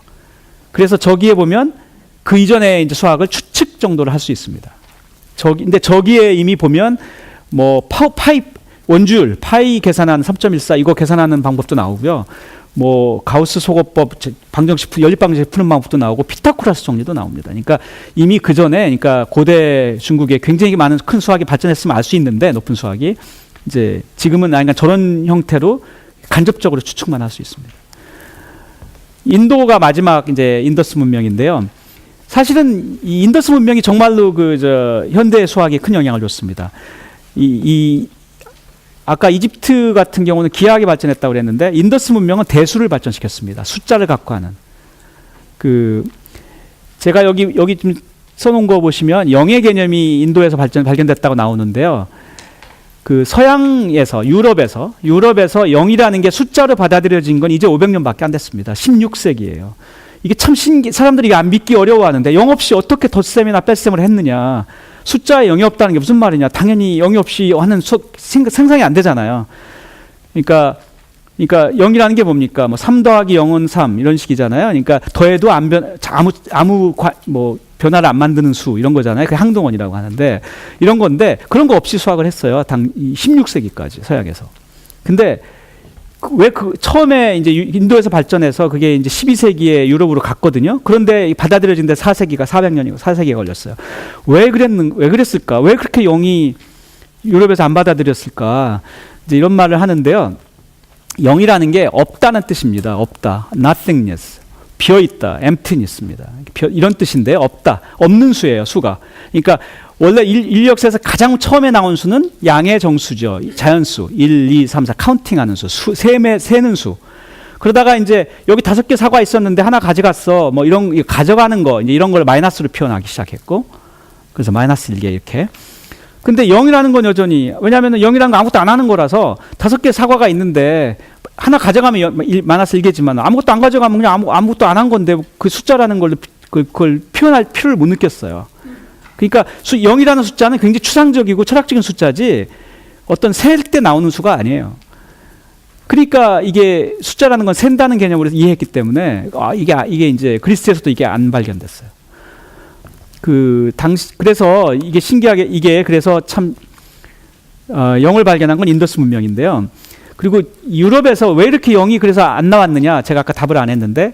그래서 저기에 보면 그 이전에 이제 수학을 추측 정도를 할 수 있습니다. 근데 저기에 이미 보면 뭐 파이 원주율 파이 계산하는 3.14 이거 계산하는 방법도 나오고요. 뭐 가우스 소거법 방정식 연립방정식 푸는 방법도 나오고 피타고라스 정리도 나옵니다. 그러니까 이미 그 전에 그러니까 고대 중국에 굉장히 많은 큰 수학이 발전했으면 알 수 있는데 높은 수학이 이제 지금은 그러니까 저런 형태로 간접적으로 추측만 할 수 있습니다. 인도가 마지막 이제 인더스 문명인데요. 사실은 이 인더스 문명이 정말로 현대 수학에 큰 영향을 줬습니다. 아까 이집트 같은 경우는 기하학이 발전했다고 그랬는데 인더스 문명은 대수를 발전시켰습니다. 숫자를 갖고 하는. 제가 여기 좀 써놓은 거 보시면 영의 개념이 인도에서 발견됐다고 나오는데요. 서양에서 유럽에서 0이라는 게 숫자로 받아들여진 건 이제 500년밖에 안 됐습니다. 16세기예요. 이게 참 사람들이 안 믿기 어려워하는데 0 없이 어떻게 덧셈이나 뺄셈을 했느냐. 숫자에 0이 없다는 게 무슨 말이냐. 당연히 0이 없이 하는 생성이 안 되잖아요. 그러니까 0이라는 게 뭡니까? 뭐 3 더하기 0은 3 이런 식이잖아요. 그러니까 더해도 아무 변화를 안 만드는 수 이런 거잖아요. 그 항동원이라고 하는데 이런 건데 그런 거 없이 수학을 했어요. 16세기까지 서양에서. 근데 왜 처음에 이제 인도에서 발전해서 그게 이제 12세기에 유럽으로 갔거든요. 그런데 받아들여진 데 400년이고 4세기가 걸렸어요. 왜 그랬을까? 왜 그렇게 0이 유럽에서 안 받아들였을까? 이제 이런 말을 하는데요. 0이라는 게 없다는 뜻입니다. 없다. nothingness. 비어있다. emptiness입니다. 이런 뜻인데 없다. 없는 수예요. 수가. 그러니까 원래 인력에서 가장 처음에 나온 수는 양의 정수죠. 자연수. 1, 2, 3, 4 카운팅하는 수. 세는 수. 그러다가 이제 여기 5개 사과 있었는데 하나 가져갔어. 뭐 이런 가져가는 거 이제 이런 걸 마이너스로 표현하기 시작했고. 그래서 마이너스 1개 이렇게. 근데 0이라는 건 여전히 왜냐하면 0이라는 건 아무것도 안 하는 거라서 5개 사과가 있는데 하나 가져가면 마이너스 1개지만 아무것도 안 가져가면 그냥 아무것도 안 한 건데 그 숫자라는 걸 그걸 표현할 필요를 못 느꼈어요. 그러니까 0이라는 숫자는 굉장히 추상적이고 철학적인 숫자지 어떤 셀 때 나오는 수가 아니에요. 그러니까 이게 숫자라는 건 센다는 개념으로 이해했기 때문에 이게 이제 그리스에서도 이게 안 발견됐어요. 그래서 이게 신기하게 그래서 참 0을 발견한 건 인더스 문명인데요. 그리고 유럽에서 왜 이렇게 0이 그래서 안 나왔느냐? 제가 아까 답을 안 했는데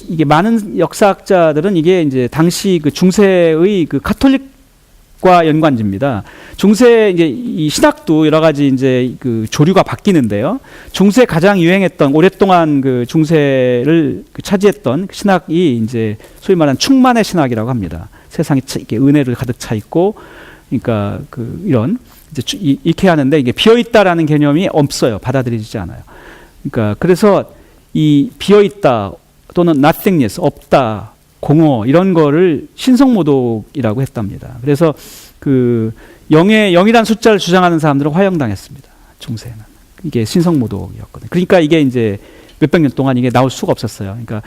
이게 많은 역사학자들은 이게 이제 당시 중세의 카톨릭과 연관지입니다. 중세 이제 이 신학도 여러 가지 이제 조류가 바뀌는데요. 중세 가장 유행했던 오랫동안 중세를 차지했던 신학이 이제 소위 말하는 충만의 신학이라고 합니다. 세상에 이렇게 은혜를 가득 차 있고, 그러니까 이런 이제 이렇게 하는데 이게 비어 있다라는 개념이 없어요. 받아들이지 않아요. 그러니까 그래서 이 비어있다 또는 nothingness, 없다, 공허 이런 거를 신성모독이라고 했답니다. 그래서 0이라는 숫자를 주장하는 사람들은 화형당했습니다. 중세에는. 이게 신성모독이었거든요. 그러니까 이게 이제 몇백 년 동안 이게 나올 수가 없었어요. 그러니까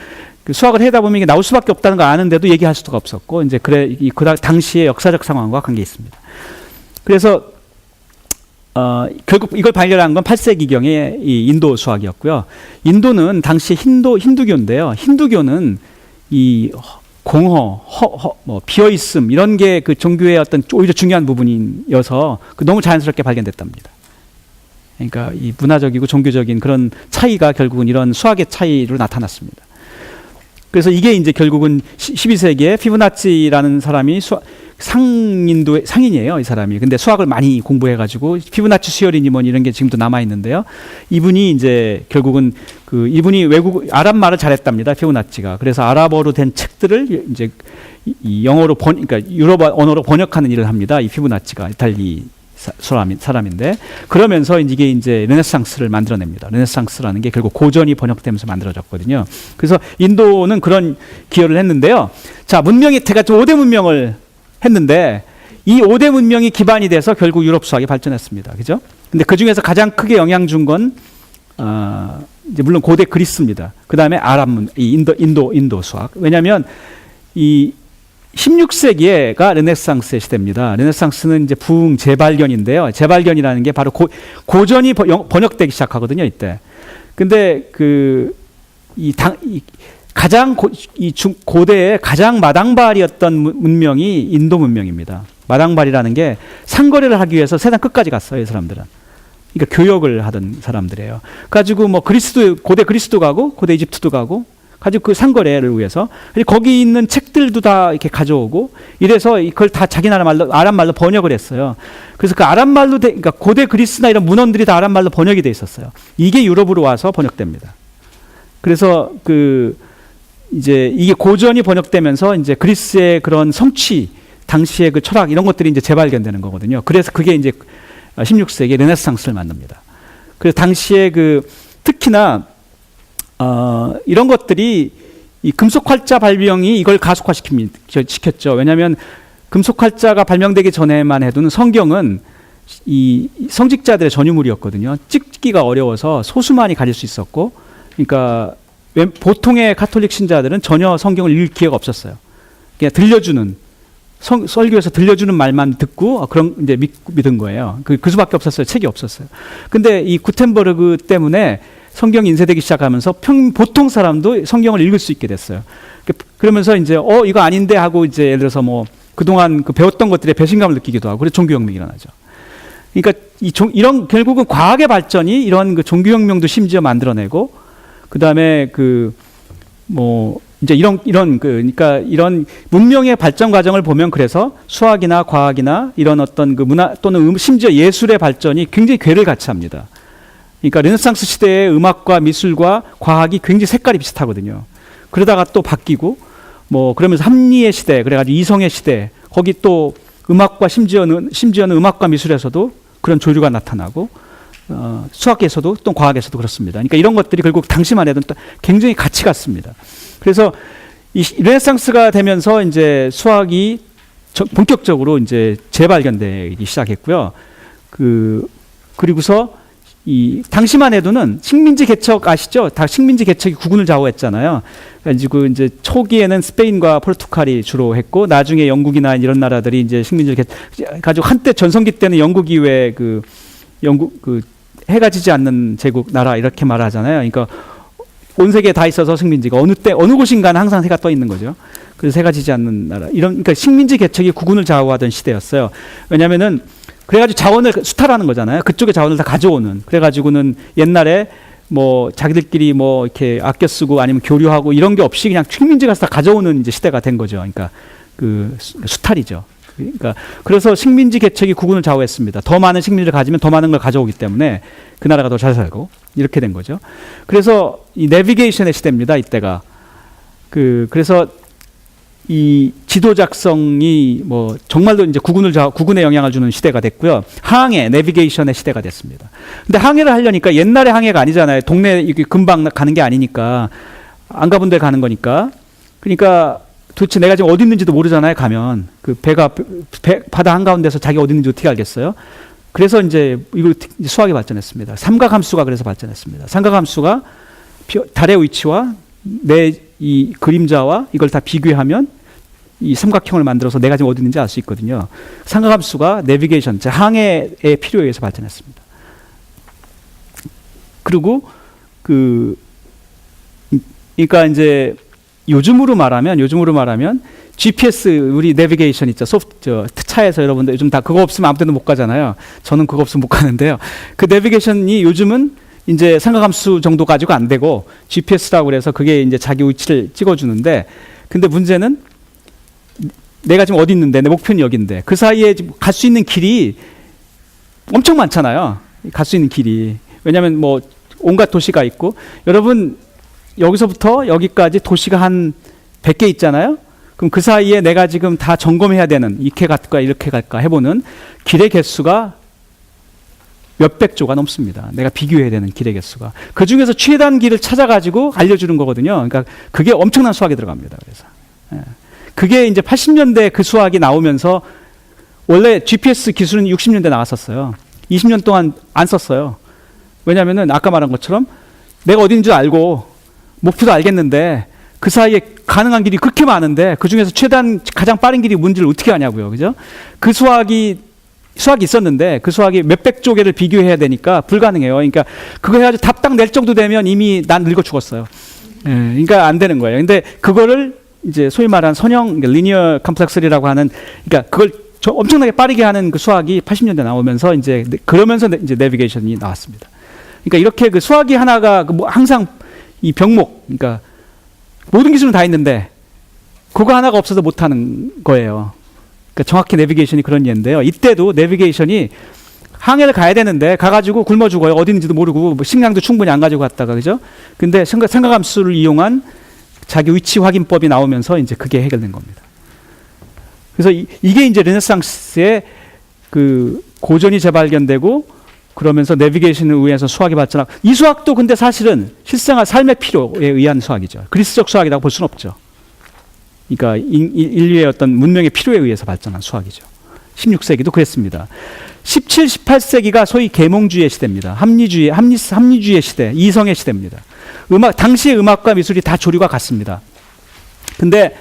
수학을 하다 보면 이게 나올 수밖에 없다는 걸 아는데도 얘기할 수가 없었고 이제 그 당시의 역사적 상황과 관계 있습니다. 그래서 결국 이걸 발견한 건 8세기경의 이 인도 수학이었고요. 인도는 당시 힌두교인데요. 힌두교는 이 공허, 비어있음 이런 게 종교의 어떤 오히려 중요한 부분이어서 너무 자연스럽게 발견됐답니다. 그러니까 이 문화적이고 종교적인 그런 차이가 결국은 이런 수학의 차이로 나타났습니다. 그래서 이게 이제 결국은 12세기에 피부나치라는 사람이 상인이에요, 이 사람이. 근데 수학을 많이 공부해가지고 피부나치 수열이니 뭐니 이런 게 지금도 남아 있는데요. 이분이 이제 결국은 이분이 아랍 말을 잘했답니다, 피부나치가. 그래서 아랍어로 된 책들을 이제 이 영어로 그러니까 유럽 언어로 번역하는 일을 합니다. 이 피부나치가 이탈리 사람인데 그러면서 이게 이제 르네상스를 만들어냅니다. 르네상스라는 게 결국 고전이 번역되면서 만들어졌거든요. 그래서 인도는 그런 기여를 했는데요. 자, 문명이 제가 5대 문명을 했는데 이 5대 문명이 기반이 돼서 결국 유럽 수학이 발전했습니다. 그죠? 근데 그 중에서 가장 크게 영향 준 건 이제 물론 고대 그리스입니다. 그 다음에 인도 수학. 왜냐하면 이 16세기가 르네상스의 시대입니다. 르네상스는 이제 부흥 재발견인데요. 재발견이라는 게 바로 고전이 번역되기 시작하거든요, 이때. 근데 가장 고대의 가장 마당발이었던 문명이 인도 문명입니다. 마당발이라는 게 상거래를 하기 위해서 세상 끝까지 갔어요, 이 사람들은. 그러니까 교역을 하던 사람들이에요. 가지고 뭐 고대 그리스도 가고, 고대 이집트도 가고, 가지고 그 상거래를 위해서. 거기 있는 책들도 다 이렇게 가져오고, 이래서 이걸 다 자기 나라 말로, 아람 말로 번역을 했어요. 그래서 그 아람 말로, 그러니까 고대 그리스나 이런 문헌들이 다 아람 말로 번역이 돼 있었어요. 이게 유럽으로 와서 번역됩니다. 그래서 이제 이게 고전이 번역되면서 이제 그리스의 그런 성취, 당시의 그 철학 이런 것들이 이제 재발견되는 거거든요. 그래서 그게 이제 16세기 르네상스를 만듭니다. 그래서 당시에 특히나 이런 것들이 이 금속활자 발명이 이걸 가속화시켰죠. 왜냐하면 금속활자가 발명되기 전에만 해도는 성경은 이 성직자들의 전유물이었거든요. 찍기가 어려워서 소수만이 가질 수 있었고, 그러니까 보통의 가톨릭 신자들은 전혀 성경을 읽을 기회가 없었어요. 그냥 들려주는 설교에서 들려주는 말만 듣고 그런 이제 믿은 거예요. 그 수밖에 없었어요. 책이 없었어요. 근데 이 구텐버그 때문에 성경이 인쇄되기 시작하면서 보통 사람도 성경을 읽을 수 있게 됐어요. 그러면서 이제 이거 아닌데 하고 이제 예를 들어서 뭐 그동안 배웠던 것들에 배신감을 느끼기도 하고, 그래서 종교혁명이 일어나죠. 그러니까 이런 결국은 과학의 발전이 이런 종교혁명도 심지어 만들어내고, 그 다음에 이제 그러니까 이런 문명의 발전 과정을 보면, 그래서 수학이나 과학이나 이런 어떤 문화 또는 심지어 예술의 발전이 굉장히 궤를 같이 합니다. 그러니까 르네상스 시대의 음악과 미술과 과학이 굉장히 색깔이 비슷하거든요. 그러다가 또 바뀌고, 그러면서 합리의 시대, 그래가지고 이성의 시대, 거기 또 음악과 심지어는 음악과 미술에서도 그런 조류가 나타나고, 수학에서도 또 과학에서도 그렇습니다. 그러니까 이런 것들이 결국 당시만 해도 굉장히 같이 갔습니다. 그래서 이 르네상스가 되면서 이제 수학이 본격적으로 이제 재발견되기 시작했고요. 그리고서 이 당시만 해도는 식민지 개척 아시죠? 다 식민지 개척이 국군을 좌우했잖아요. 그래가지고 이제 초기에는 스페인과 포르투갈이 주로 했고, 나중에 영국이나 이런 나라들이 이제 식민지를 가지고, 한때 전성기 때는 영국이 왜 해가 지지 않는 제국 나라 이렇게 말하잖아요. 그러니까 온 세계에 다 있어서 식민지가 어느 곳인가는 항상 해가 떠 있는 거죠. 그래서 해가 지지 않는 나라. 그러니까 식민지 개척이 국군을 좌우하던 시대였어요. 왜냐면은 그래가지고 자원을 수탈하는 거잖아요. 그쪽의 자원을 다 가져오는. 그래가지고는 옛날에 자기들끼리 이렇게 아껴 쓰고 아니면 교류하고 이런 게 없이 그냥 식민지 가서 다 가져오는 이제 시대가 된 거죠. 그러니까 수탈이죠. 그러니까 그래서 식민지 개척이 국군을 좌우했습니다. 더 많은 식민지를 가지면 더 많은 걸 가져오기 때문에 그 나라가 더 잘 살고 이렇게 된 거죠. 그래서 이 내비게이션의 시대입니다. 이때가 그래서 이 지도 작성이 정말로 이제 국군에 영향을 주는 시대가 됐고요. 항해, 내비게이션의 시대가 됐습니다. 근데 항해를 하려니까 옛날의 항해가 아니잖아요. 동네 금방 가는 게 아니니까, 안 가본 데 가는 거니까. 그러니까 도대체 내가 지금 어디 있는지도 모르잖아요. 가면 바다 한가운데서 자기 어디 있는지 어떻게 알겠어요? 그래서 이제 수학이 발전했습니다. 삼각함수가 그래서 발전했습니다. 삼각함수가 달의 위치와 내 이 그림자와 이걸 다 비교하면 이 삼각형을 만들어서 내가 지금 어디 있는지 알 수 있거든요. 삼각함수가 내비게이션, 항해의 필요에 의해서 발전했습니다. 그리고 그러니까 이제 요즘으로 말하면 GPS 우리 내비게이션 있죠. 차에서 여러분들 요즘 다 그거 없으면 아무 데도 못 가잖아요. 저는 그거 없으면 못 가는데요. 그 내비게이션이 요즘은 이제 삼각함수 정도 가지고 안 되고 GPS라고 그래서 그게 이제 자기 위치를 찍어주는데, 근데 문제는 내가 지금 어디 있는데 내 목표는 여기인데 그 사이에 갈 수 있는 길이 엄청 많잖아요. 갈 수 있는 길이. 왜냐하면 온갖 도시가 있고, 여러분 여기서부터 여기까지 도시가 한 100개 있잖아요. 그럼 그 사이에 내가 지금 다 점검해야 되는, 이렇게 갈까 이렇게 갈까 해보는 길의 개수가 몇백 조가 넘습니다. 내가 비교해야 되는 길의 개수가. 그 중에서 최단 길을 찾아가지고 알려주는 거거든요. 그러니까 그게 엄청난 수학이 들어갑니다. 그래서 그게 이제 80년대 그 수학이 나오면서, 원래 GPS 기술은 60년대 나왔었어요. 20년 동안 안 썼어요. 왜냐하면은 아까 말한 것처럼 내가 어디 있는 줄 알고 목표도 알겠는데 그 사이에 가능한 길이 그렇게 많은데 그 중에서 가장 빠른 길이 뭔지를 어떻게 아냐고요. 그죠? 그 수학이 있었는데 그 수학이 몇백 조 개를 비교해야 되니까 불가능해요. 그러니까 그거 해가지고 답 딱 낼 정도 되면 이미 난 늙어 죽었어요. 그러니까 안 되는 거예요. 근데 그거를 이제 소위 말하는 선형 리니어 컴플렉스리라고 하는, 그러니까 그걸 엄청나게 빠르게 하는 그 수학이 80년대 나오면서 이제 그러면서 이제 내비게이션이 나왔습니다. 그러니까 이렇게 그 수학이 하나가 뭐 항상 이 병목, 그러니까 모든 기술은 다 있는데 그거 하나가 없어서 못 하는 거예요. 그러니까 정확히 내비게이션이 그런 예인데요. 이때도 내비게이션이 항해를 가야 되는데 가가지고 굶어 죽어요. 어디 있는지도 모르고 뭐 식량도 충분히 안 가지고 갔다가, 그죠? 근데 생각함수를 이용한 자기 위치 확인법이 나오면서 이제 그게 해결된 겁니다. 그래서 이게 이제 르네상스의 그 고전이 재발견되고 그러면서 내비게이션에 의해서 수학이 발전하고, 이 수학도 근데 사실은 실생활 삶의 필요에 의한 수학이죠. 그리스적 수학이라고 볼 수는 없죠. 그러니까 인류의 어떤 문명의 필요에 의해서 발전한 수학이죠. 16세기도 그랬습니다. 17, 18세기가 소위 계몽주의의 시대입니다. 합리주의의 시대, 이성의 시대입니다. 당시의 음악과 미술이 다 조류가 같습니다. 근데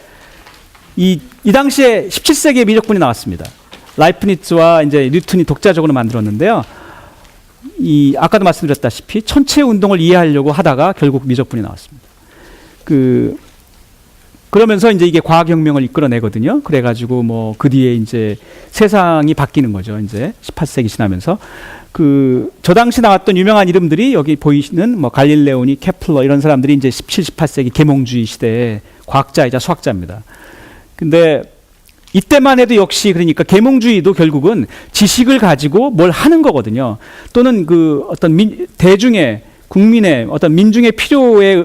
이 당시에 17세기에 미적분이 나왔습니다. 라이프니츠와 이제 뉴턴이 독자적으로 만들었는데요. 아까도 말씀드렸다시피 천체 운동을 이해하려고 하다가 결국 미적분이 나왔습니다. 그러면서 이제 이게 과학혁명을 이끌어내거든요. 그래가지고 뭐 그 뒤에 이제 세상이 바뀌는 거죠. 이제 18세기 지나면서 저 당시 나왔던 유명한 이름들이 여기 보이시는 뭐 갈릴레오니, 케플러 이런 사람들이 이제 17, 18세기 계몽주의 시대의 과학자이자 수학자입니다. 근데 이때만 해도 역시 그러니까 계몽주의도 결국은 지식을 가지고 뭘 하는 거거든요. 또는 어떤 대중의 국민의 어떤 민중의 필요에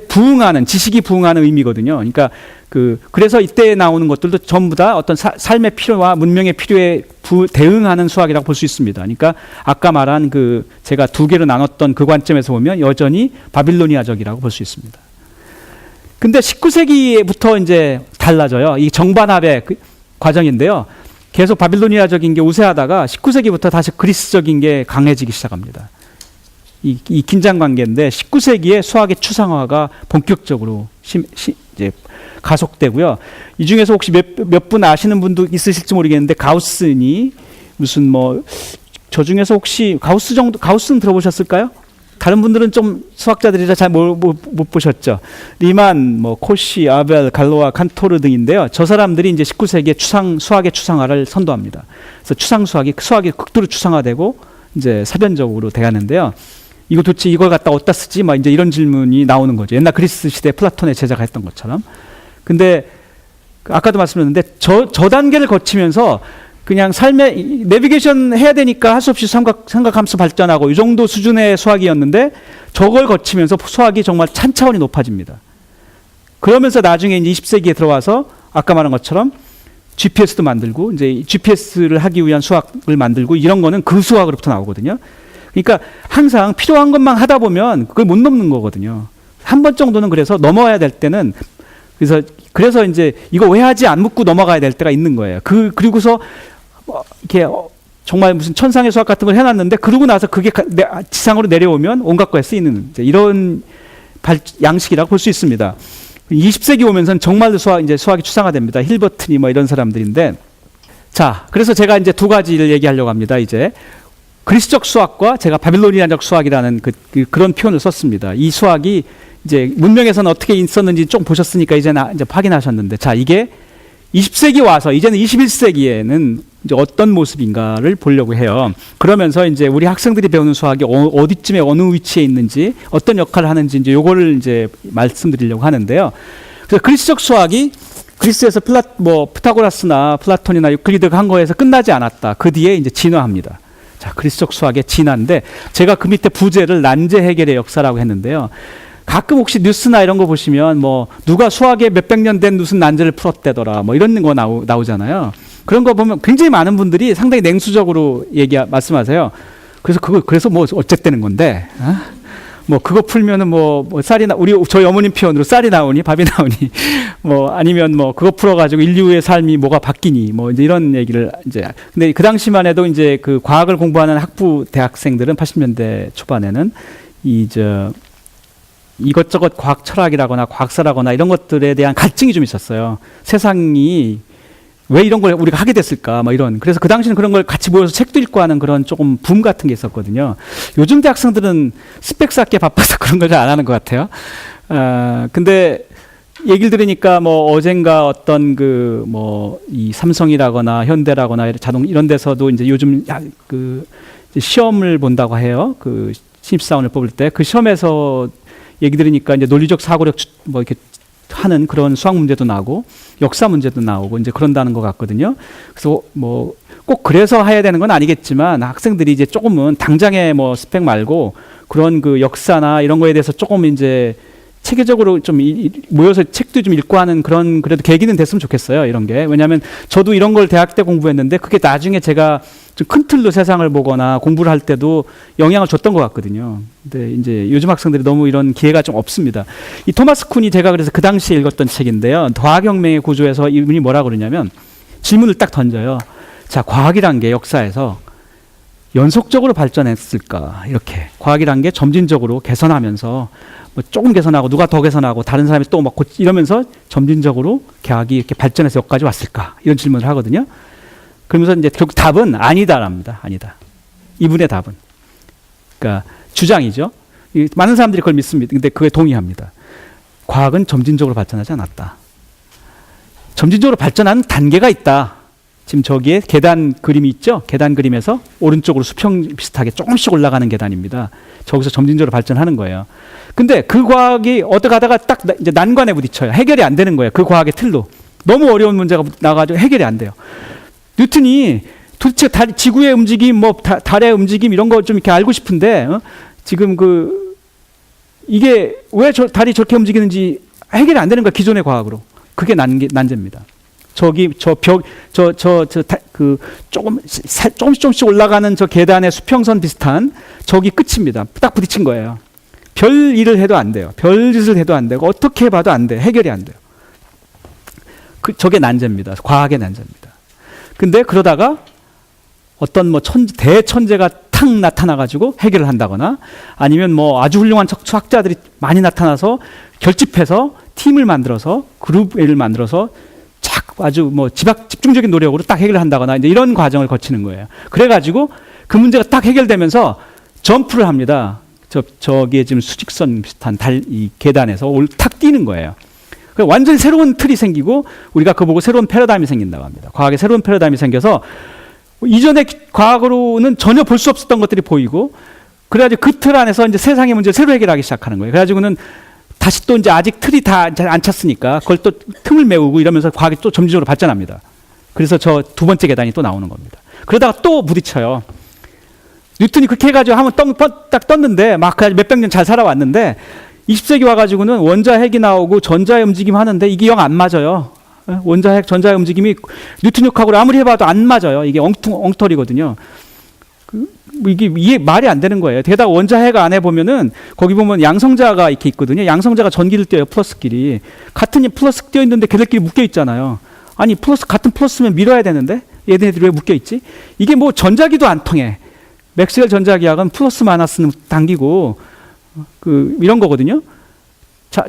부응하는, 지식이 부응하는 의미거든요. 그러니까 그래서 이때 나오는 것들도 전부 다 어떤 삶의 필요와 문명의 필요에 대응하는 수학이라고 볼 수 있습니다. 그러니까 아까 말한 제가 두 개로 나눴던 그 관점에서 보면 여전히 바빌로니아적이라고 볼 수 있습니다. 근데 19세기부터 이제 달라져요. 이 정반합의 과정인데요. 계속 바빌로니아적인 게 우세하다가 19세기부터 다시 그리스적인 게 강해지기 시작합니다. 이 긴장 관계인데 19세기에 수학의 추상화가 본격적으로 이제 가속되고요. 이 중에서 혹시 몇 분 아시는 분도 있으실지 모르겠는데 가우스니 무슨 저 중에서 혹시 가우스는 들어보셨을까요? 다른 분들은 좀 수학자들이라 잘 못 보셨죠. 리만, 코시, 아벨, 갈로아, 칸토르 등인데요. 저 사람들이 이제 19세기에 수학의 추상화를 선도합니다. 그래서 수학이 극도로 추상화되고 이제 사변적으로 돼가는데요. 이거 도대체 이걸 갖다 어디다 쓰지? 이제 이런 질문이 나오는 거죠. 옛날 그리스 시대 플라톤의 제자가 했던 것처럼. 근데 아까도 말씀드렸는데 저 단계를 거치면서 그냥 삶의 내비게이션 해야 되니까 할 수 없이 삼각함수 발전하고 이 정도 수준의 수학이었는데 저걸 거치면서 수학이 정말 찬차원이 높아집니다. 그러면서 나중에 이제 20세기에 들어와서 아까 말한 것처럼 GPS도 만들고 이제 GPS를 하기 위한 수학을 만들고 이런 거는 그 수학으로부터 나오거든요. 그러니까 항상 필요한 것만 하다 보면 그걸 못 넘는 거거든요. 한 번 정도는 그래서 넘어야 될 때는 그래서 이제 이거 왜 하지 안 묻고 넘어가야 될 때가 있는 거예요. 그리고서 이렇게 정말 무슨 천상의 수학 같은 걸 해놨는데 그러고 나서 그게 지상으로 내려오면 온갖 거에 쓰이는 이런 양식이라고 볼 수 있습니다. 20세기 오면서는 정말로 수학이 추상화됩니다. 힐버트니 이런 사람들인데, 자, 그래서 제가 이제 두 가지를 얘기하려고 합니다. 이제 그리스적 수학과 제가 바빌로니아적 수학이라는 그런 표현을 썼습니다. 이 수학이 이제 문명에서는 어떻게 있었는지 좀 보셨으니까 이제 확인하셨는데, 자, 이게 20세기 와서 이제는 21세기에는 이제 어떤 모습인가를 보려고 해요. 그러면서 이제 우리 학생들이 배우는 수학이 어디쯤에 어느 위치에 있는지 어떤 역할을 하는지 이제 요거를 이제 말씀드리려고 하는데요. 그래서 그리스적 수학이 그리스에서 피타고라스나 플라톤이나 유클리드가 한 거에서 끝나지 않았다. 그 뒤에 이제 진화합니다. 자, 그리스적 수학의 진화인데 제가 그 밑에 부제를 난제 해결의 역사라고 했는데요. 가끔 혹시 뉴스나 이런 거 보시면 누가 수학에 몇백 년 된 무슨 난제를 풀었대더라 이런 거 나오잖아요. 그런 거 보면 굉장히 많은 분들이 상당히 냉수적으로 말씀하세요. 그래서 어쨌다는 건데, 그거 풀면은 저희 어머님 표현으로 쌀이 나오니 밥이 나오니 아니면 그거 풀어가지고 인류의 삶이 뭐가 바뀌니 이제 이런 얘기를 근데 그 당시만 해도 이제 그 과학을 공부하는 대학생들은 80년대 초반에는 이것저것 과학 철학이라거나 과학사라거나 이런 것들에 대한 갈증이 좀 있었어요. 세상이 왜 이런 걸 우리가 하게 됐을까 이런. 그래서 그 당시는 그런 걸 같이 모여서 책도 읽고 하는 그런 조금 붐 같은 게 있었거든요. 요즘 대학생들은 스펙 쌓기에 바빠서 그런 걸 잘 안 하는 것 같아요. 근데 얘기를 들으니까 뭐 어젠가 어떤 그 뭐 이 삼성이라거나 현대라거나 이런 데서도 이제 요즘 그 이제 시험을 본다고 해요. 그 신입사원을 뽑을 때 그 시험에서 얘기 들으니까 이제 논리적 사고력 뭐 이렇게 하는 그런 수학 문제도 나오고 역사 문제도 나오고 이제 그런다는 것 같거든요. 그래서 뭐 꼭 그래서 해야 되는 건 아니겠지만 학생들이 이제 조금은 당장에 뭐 스펙 말고 그런 그 역사나 이런 거에 대해서 조금 이제 체계적으로 좀 모여서 책도 좀 읽고 하는 그런 그래도 계기는 됐으면 좋겠어요. 이런 게. 왜냐하면 저도 이런 걸 대학 때 공부했는데 그게 나중에 제가 좀 큰 틀로 세상을 보거나 공부를 할 때도 영향을 줬던 것 같거든요. 근데 이제 요즘 학생들이 너무 이런 기회가 좀 없습니다. 이 토마스 쿤이 제가 그래서 그 당시에 읽었던 책인데요. 과학혁명의 구조에서 이분이 뭐라 그러냐면 질문을 딱 던져요. 자, 과학이란 게 역사에서 연속적으로 발전했을까? 이렇게. 과학이란 게 점진적으로 개선하면서 뭐 조금 개선하고 누가 더 개선하고 다른 사람이 또 막 이러면서 점진적으로 과학이 이렇게 발전해서 여기까지 왔을까? 이런 질문을 하거든요. 그러면서 이제 결국 답은 아니다랍니다. 아니다. 이분의 답은. 그러니까 주장이죠. 많은 사람들이 그걸 믿습니다. 근데 그에 동의합니다. 과학은 점진적으로 발전하지 않았다. 점진적으로 발전하는 단계가 있다. 지금 저기에 계단 그림이 있죠? 계단 그림에서 오른쪽으로 수평 비슷하게 조금씩 올라가는 계단입니다. 저기서 점진적으로 발전하는 거예요. 근데 그 과학이 어떻게 하다가 딱 이제 난관에 부딪혀요. 해결이 안 되는 거예요. 그 과학의 틀로. 너무 어려운 문제가 나가지고 해결이 안 돼요. 뉴턴이 도대체 지구의 움직임, 뭐 달의 움직임 이런 거 좀 이렇게 알고 싶은데 지금 이게 왜 달이 저렇게 움직이는지 해결이 안 되는 거야. 기존의 과학으로. 그게 난제입니다. 조금씩 올라가는 저 계단의 수평선 비슷한 저기 끝입니다. 딱 부딪힌 거예요. 별 일을 해도 안 돼요. 별 짓을 해도 안 되고 어떻게 해봐도 안 돼. 해결이 안 돼요. 저게 난제입니다. 과학의 난제입니다. 근데 그러다가 어떤 뭐 대천재가 탁 나타나가지고 해결을 한다거나 아니면 뭐 아주 훌륭한 수학자들이 많이 나타나서 결집해서 팀을 만들어서 그룹을 만들어서 아주 뭐 집중적인 노력으로 딱 해결을 한다거나 이제 이런 과정을 거치는 거예요. 그래가지고 그 문제가 딱 해결되면서 점프를 합니다. 저기에 지금 수직선 비슷한 이 계단에서 탁 뛰는 거예요. 완전히 새로운 틀이 생기고 우리가 그거 보고 새로운 패러다임이 생긴다고 합니다. 과학의 새로운 패러다임이 생겨서 이전의 과학으로는 전혀 볼 수 없었던 것들이 보이고 그래가지고 그 틀 안에서 이제 세상의 문제를 새로 해결하기 시작하는 거예요. 그래가지고는 다시 또 이제 아직 틀이 다 안 찼으니까 그걸 또 틈을 메우고 이러면서 과학이 또 점진적으로 발전합니다. 그래서 저 두 번째 계단이 또 나오는 겁니다. 그러다가 또 부딪혀요. 뉴턴이 그렇게 해가지고 한번 딱 떴는데 막 몇백 년 잘 살아왔는데 20세기 와가지고는 원자핵이 나오고 전자의 움직임 하는데 이게 영 안 맞아요. 원자핵, 전자의 움직임이 뉴턴력학으로 아무리 해봐도 안 맞아요. 이게 엉터리거든요. 이게 말이 안 되는 거예요. 게다가 원자핵 안에 보면은 거기 보면 양성자가 이렇게 있거든요. 양성자가 전기를 띄어요. 플러스끼리. 같은 플러스 띄어 있는데 걔들끼리 묶여 있잖아요. 아니 같은 플러스면 밀어야 되는데 얘네들이 왜 묶여 있지? 이게 뭐 전자기도 안 통해. 맥스웰 전자기학은 플러스 마이너스는 당기고 이런 거거든요.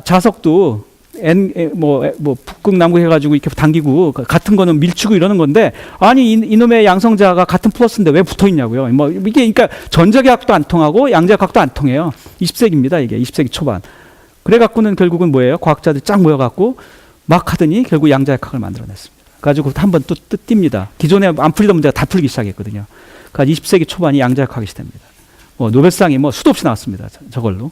자석도 북극 남극 해가지고 이렇게 당기고 같은 거는 밀치고 이러는 건데 아니 이놈의 양성자가 같은 플러스인데 왜 붙어 있냐고요. 뭐 이게 그러니까 전자기학도 안 통하고 양자기학도 안 통해요. 20세기입니다. 이게 20세기 초반. 그래갖고는 결국은 뭐예요? 과학자들이 쫙 모여갖고 막 하더니 결국 양자역학을 만들어냈습니다. 가지고 한번 또 띱니다. 기존에 안 풀리던 문제가 다 풀리기 시작했거든요. 그러니까 20세기 초반이 양자역학이 시대입니다. 노벨상이 수도 없이 나왔습니다. 저걸로.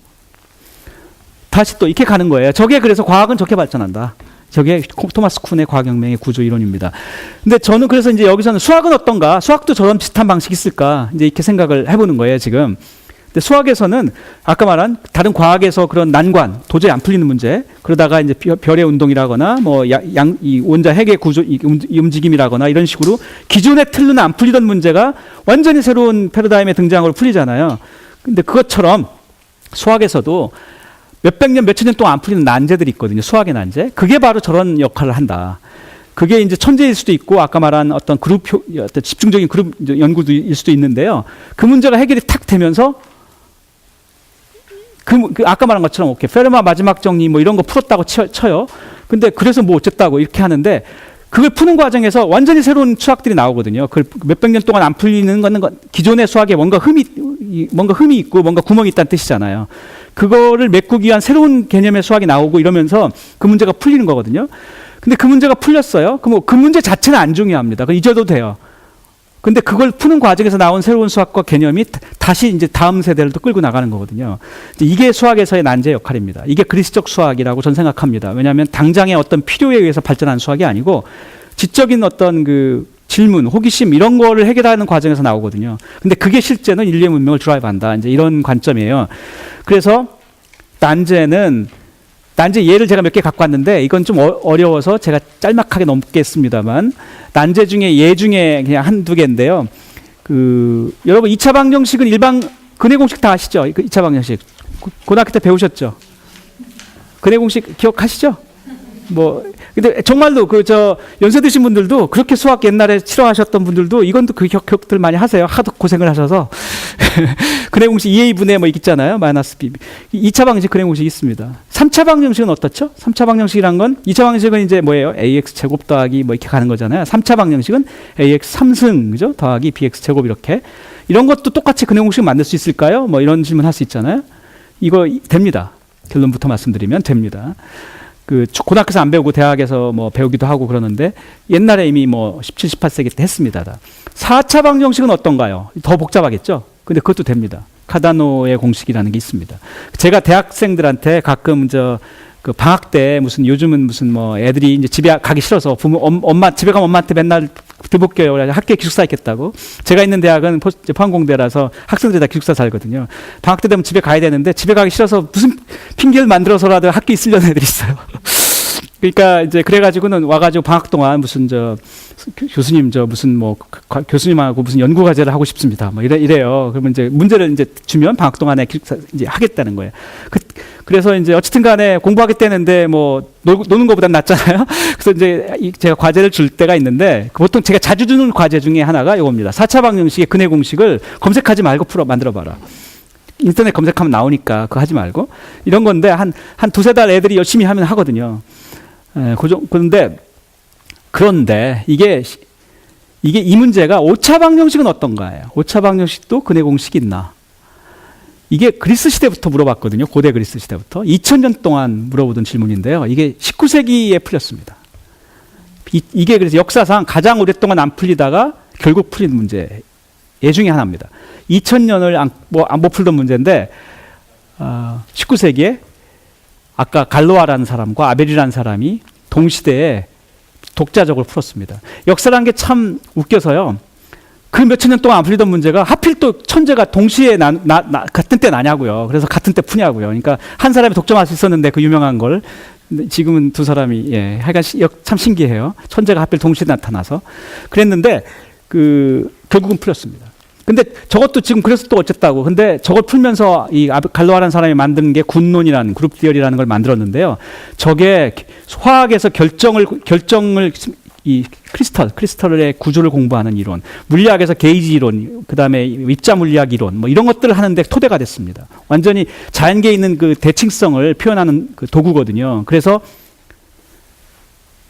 다시 또 이렇게 가는 거예요. 저게 그래서 과학은 저렇게 발전한다. 저게 토마스 쿤의 과학혁명의 구조 이론입니다. 근데 저는 그래서 이제 여기서는 수학은 어떤가? 수학도 저런 비슷한 방식이 있을까? 이제 이렇게 생각을 해보는 거예요, 지금. 근데 수학에서는 아까 말한 다른 과학에서 그런 난관, 도저히 안 풀리는 문제, 그러다가 이제 별의 운동이라거나 이 원자핵의 구조, 이 움직임이라거나 이런 식으로 기존의 틀로는 안 풀리던 문제가 완전히 새로운 패러다임의 등장으로 풀리잖아요. 근데 그것처럼 수학에서도 몇백 년, 몇천 년 동안 안 풀리는 난제들이 있거든요. 수학의 난제. 그게 바로 저런 역할을 한다. 그게 이제 천재일 수도 있고 아까 말한 어떤 어떤 집중적인 그룹 연구일 수도 있는데요. 그 문제가 해결이 탁 되면서 아까 말한 것처럼 페르마 마지막 정리 뭐 이런 거 풀었다고 쳐요. 근데 그래서 뭐 어쨌다고 이렇게 하는데 그걸 푸는 과정에서 완전히 새로운 수학들이 나오거든요. 그 몇백 년 동안 안 풀리는 거는 기존의 수학에 뭔가 흠이 있고 뭔가 구멍이 있다는 뜻이잖아요. 그거를 메꾸기 위한 새로운 개념의 수학이 나오고 이러면서 그 문제가 풀리는 거거든요. 근데 그 문제가 풀렸어요. 그럼 그 문제 자체는 안 중요합니다. 그건 잊어도 돼요. 근데 그걸 푸는 과정에서 나온 새로운 수학과 개념이 다시 이제 다음 세대를 또 끌고 나가는 거거든요. 이게 수학에서의 난제의 역할입니다. 이게 그리스적 수학이라고 저는 생각합니다. 왜냐하면 당장의 어떤 필요에 의해서 발전한 수학이 아니고 지적인 어떤 그 질문, 호기심 이런 거를 해결하는 과정에서 나오거든요. 근데 그게 실제는 인류의 문명을 드라이브한다. 이제 이런 관점이에요. 그래서 난제 예를 제가 몇 개 갖고 왔는데 이건 좀 어려워서 제가 짤막하게 넘겠습니다만 난제 중에 예 중에 그냥 한두 개인데요. 여러분 2차 방정식은 일반 근해 공식 다 아시죠? 2차 방정식. 고등학교 때 배우셨죠? 근해 공식 기억하시죠? 근데 정말로 연세 드신 분들도 그렇게 수학 옛날에 싫어하셨던 분들도 이건도 그 기억들 많이 하세요. 하도 고생을 하셔서. 근해 공식 2a분의 있잖아요. 마이너스 b. 2차 방정식 근해 공식이 있습니다. 3차 방정식은 어떻죠? 3차 방정식이란 건 2차 방정식은 이제 뭐예요? ax 제곱 더하기 이렇게 가는 거잖아요. 3차 방정식은 ax 3승 그죠? 더하기 bx 제곱 이렇게. 이런 것도 똑같이 근해 공식 만들 수 있을까요? 이런 질문 할 수 있잖아요. 이거 됩니다. 결론부터 말씀드리면 됩니다. 고등학교에서 안 배우고 대학에서 배우기도 하고 그러는데 옛날에 이미 17, 18세기 때 했습니다. 4차 방정식은 어떤가요? 더 복잡하겠죠? 근데 그것도 됩니다. 카다노의 공식이라는 게 있습니다. 제가 대학생들한테 가끔 그 방학 때 요즘은 애들이 이제 집에 가기 싫어서 집에 가면 엄마한테 맨날 들볶여요. 그래서 학교에 기숙사 있겠다고. 제가 있는 대학은 포항공대라서 학생들이 다 기숙사 살거든요. 방학 때 되면 집에 가야 되는데 집에 가기 싫어서 무슨 핑계를 만들어서라도 학교에 있으려는 애들이 있어요. 그러니까 이제 그래가지고는 와가지고 방학 동안 교수님 교수님하고 무슨 연구 과제를 하고 싶습니다. 이래요. 그러면 이제 문제를 이제 주면 방학 동안에 이제 하겠다는 거예요. 그래서 이제 어쨌든 간에 공부하겠다는데 노는 것보단 낫잖아요. 그래서 이제 제가 과제를 줄 때가 있는데 보통 제가 자주 주는 과제 중에 하나가 이겁니다. 4차 방정식의 근해 공식을 검색하지 말고 만들어 봐라. 인터넷 검색하면 나오니까 그거 하지 말고 이런 건데 한 두세 달 애들이 열심히 하면 하거든요. 그런데 이게 이 문제가 5차 방정식은 어떤가요? 5차 방정식도 근해 공식이 있나? 이게 그리스 시대부터 물어봤거든요. 고대 그리스 시대부터 2000년 동안 물어보던 질문인데요. 이게 19세기에 풀렸습니다. 이게 그래서 역사상 가장 오랫동안 안 풀리다가 결국 풀린 문제 예 중에 하나입니다. 2000년을 못 풀던 문제인데 19세기에 아까 갈로아라는 사람과 아벨이라는 사람이 동시대에 독자적으로 풀었습니다. 역사라는 게 참 웃겨서요. 그 몇천 년 동안 안 풀리던 문제가 하필 또 천재가 동시에 같은 때 나냐고요. 그래서 같은 때 푸냐고요. 그러니까 한 사람이 독점할 수 있었는데 그 유명한 걸 지금은 두 사람이 하여간 참 신기해요. 천재가 하필 동시에 나타나서 그랬는데 결국은 풀렸습니다. 근데 저것도 지금 그래서 또 어쨌다고. 근데 저걸 풀면서 이 갈로아라는 사람이 만든 게 군론이라는 그룹 디어리라는 걸 만들었는데요. 저게 화학에서 결정을 이 크리스털의 구조를 공부하는 이론, 물리학에서 게이지 이론, 그다음에 입자 물리학 이론 이런 것들을 하는데 토대가 됐습니다. 완전히 자연계에 있는 그 대칭성을 표현하는 그 도구거든요. 그래서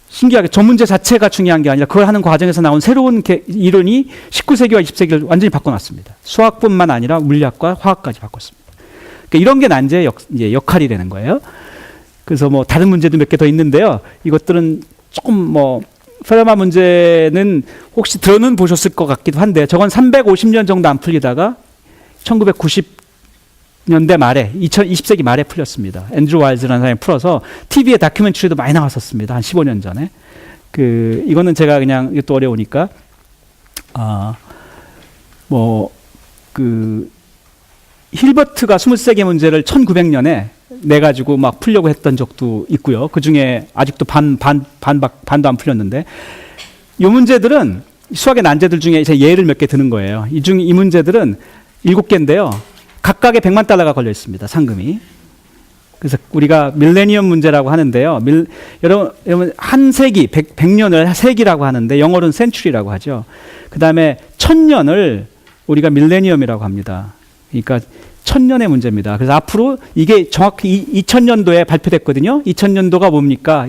신기하게 저 문제 자체가 중요한 게 아니라 그걸 하는 과정에서 나온 새로운 이론이 19세기와 20세기를 완전히 바꿔놨습니다. 수학뿐만 아니라 물리학과 화학까지 바꿨습니다. 그러니까 이런 게 난제의 역할이 되는 거예요. 그래서 다른 문제도 몇 개 더 있는데요. 이것들은 조금 페르마 문제는 혹시 들어는 보셨을 것 같기도 한데 저건 350년 정도 안 풀리다가 1990년대 말에 20세기 말에 풀렸습니다. 앤드루 와일즈라는 사람이 풀어서 TV에 다큐멘터리도 많이 나왔었습니다. 한 15년 전에. 이거는 제가 그냥 이것도 어려우니까 힐버트가 20세기 문제를 1900년에 내가지고 풀려고 했던 적도 있고요. 그 중에 아직도 반도 안 풀렸는데, 이 문제들은 수학의 난제들 중에 제 예를 몇 개 드는 거예요. 이 문제들은 7개인데요. 각각에 $100만 걸려 있습니다. 상금이. 그래서 우리가 밀레니엄 문제라고 하는데요. 여러분 한 세기, 100년을 세기라고 하는데 영어로는 센츄리라고 하죠. 그 다음에 1000년을 우리가 밀레니엄이라고 합니다. 그러니까 1000년의 문제입니다. 그래서 앞으로 이게 정확히 2000년도에 발표됐거든요. 2000년도가 뭡니까?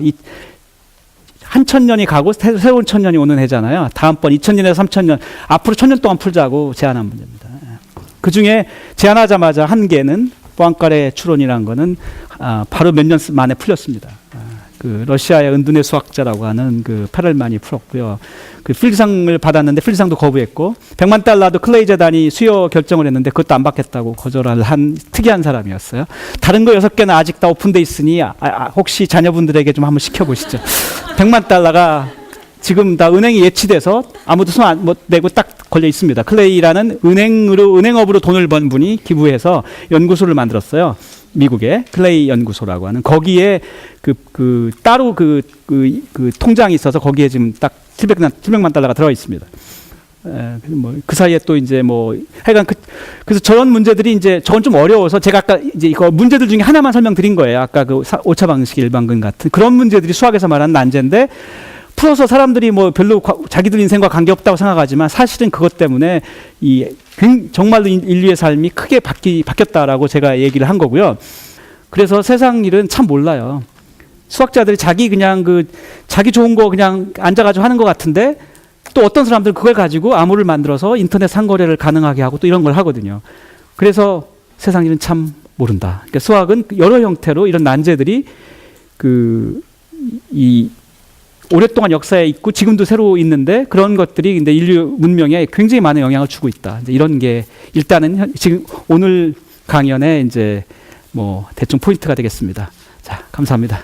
한 1000년이 가고 새로운 1000년이 오는 해잖아요. 다음번 2000년에서 3000년, 앞으로 1000년 동안 풀자고 제안한 문제입니다. 그 중에 제안하자마자 한 개는 포앙카레 추론이라는 거는 바로 몇 년 만에 풀렸습니다. 그 러시아의 은둔의 수학자라고 하는 그 페렐만이 풀었고요. 그 필드상을 받았는데 필드상도 거부했고 100만 달러도 클레이 재단이 수여 결정을 했는데 그것도 안 받겠다고 거절을 한 특이한 사람이었어요. 다른 거 6개는 아직 다 오픈돼 있으니 혹시 자녀분들에게 좀 한번 시켜보시죠. 100만 달러가 지금 다 은행이 예치돼서 아무도 손 안 내고 딱 걸려 있습니다. 클레이라는 은행업으로 돈을 번 분이 기부해서 연구소를 만들었어요. 미국의 클레이 연구소라고 하는 거기에 따로 그 통장이 있어서 거기에 지금 딱 700만 달러가 들어 있습니다. 그 사이에 또 이제 하여간 그래서 저런 문제들이 이제 저건 좀 어려워서 제가 아까 이제 이거 문제들 중에 하나만 설명드린 거예요. 아까 그 오차 방식 일반근 같은 그런 문제들이 수학에서 말하는 난제인데 풀어서 사람들이 별로 자기들 인생과 관계없다고 생각하지만 사실은 그것 때문에 정말로 인류의 삶이 크게 바뀌었다라고 제가 얘기를 한 거고요. 그래서 세상 일은 참 몰라요. 수학자들이 자기 좋은 거 그냥 앉아가지고 하는 것 같은데 또 어떤 사람들은 그걸 가지고 암호를 만들어서 인터넷 상거래를 가능하게 하고 또 이런 걸 하거든요. 그래서 세상 일은 참 모른다. 그러니까 수학은 여러 형태로 이런 난제들이 오랫동안 역사에 있고 지금도 새로 있는데 그런 것들이 근데 인류 문명에 굉장히 많은 영향을 주고 있다. 이제 이런 게 일단은 지금 오늘 강연에 이제 대충 포인트가 되겠습니다. 자, 감사합니다.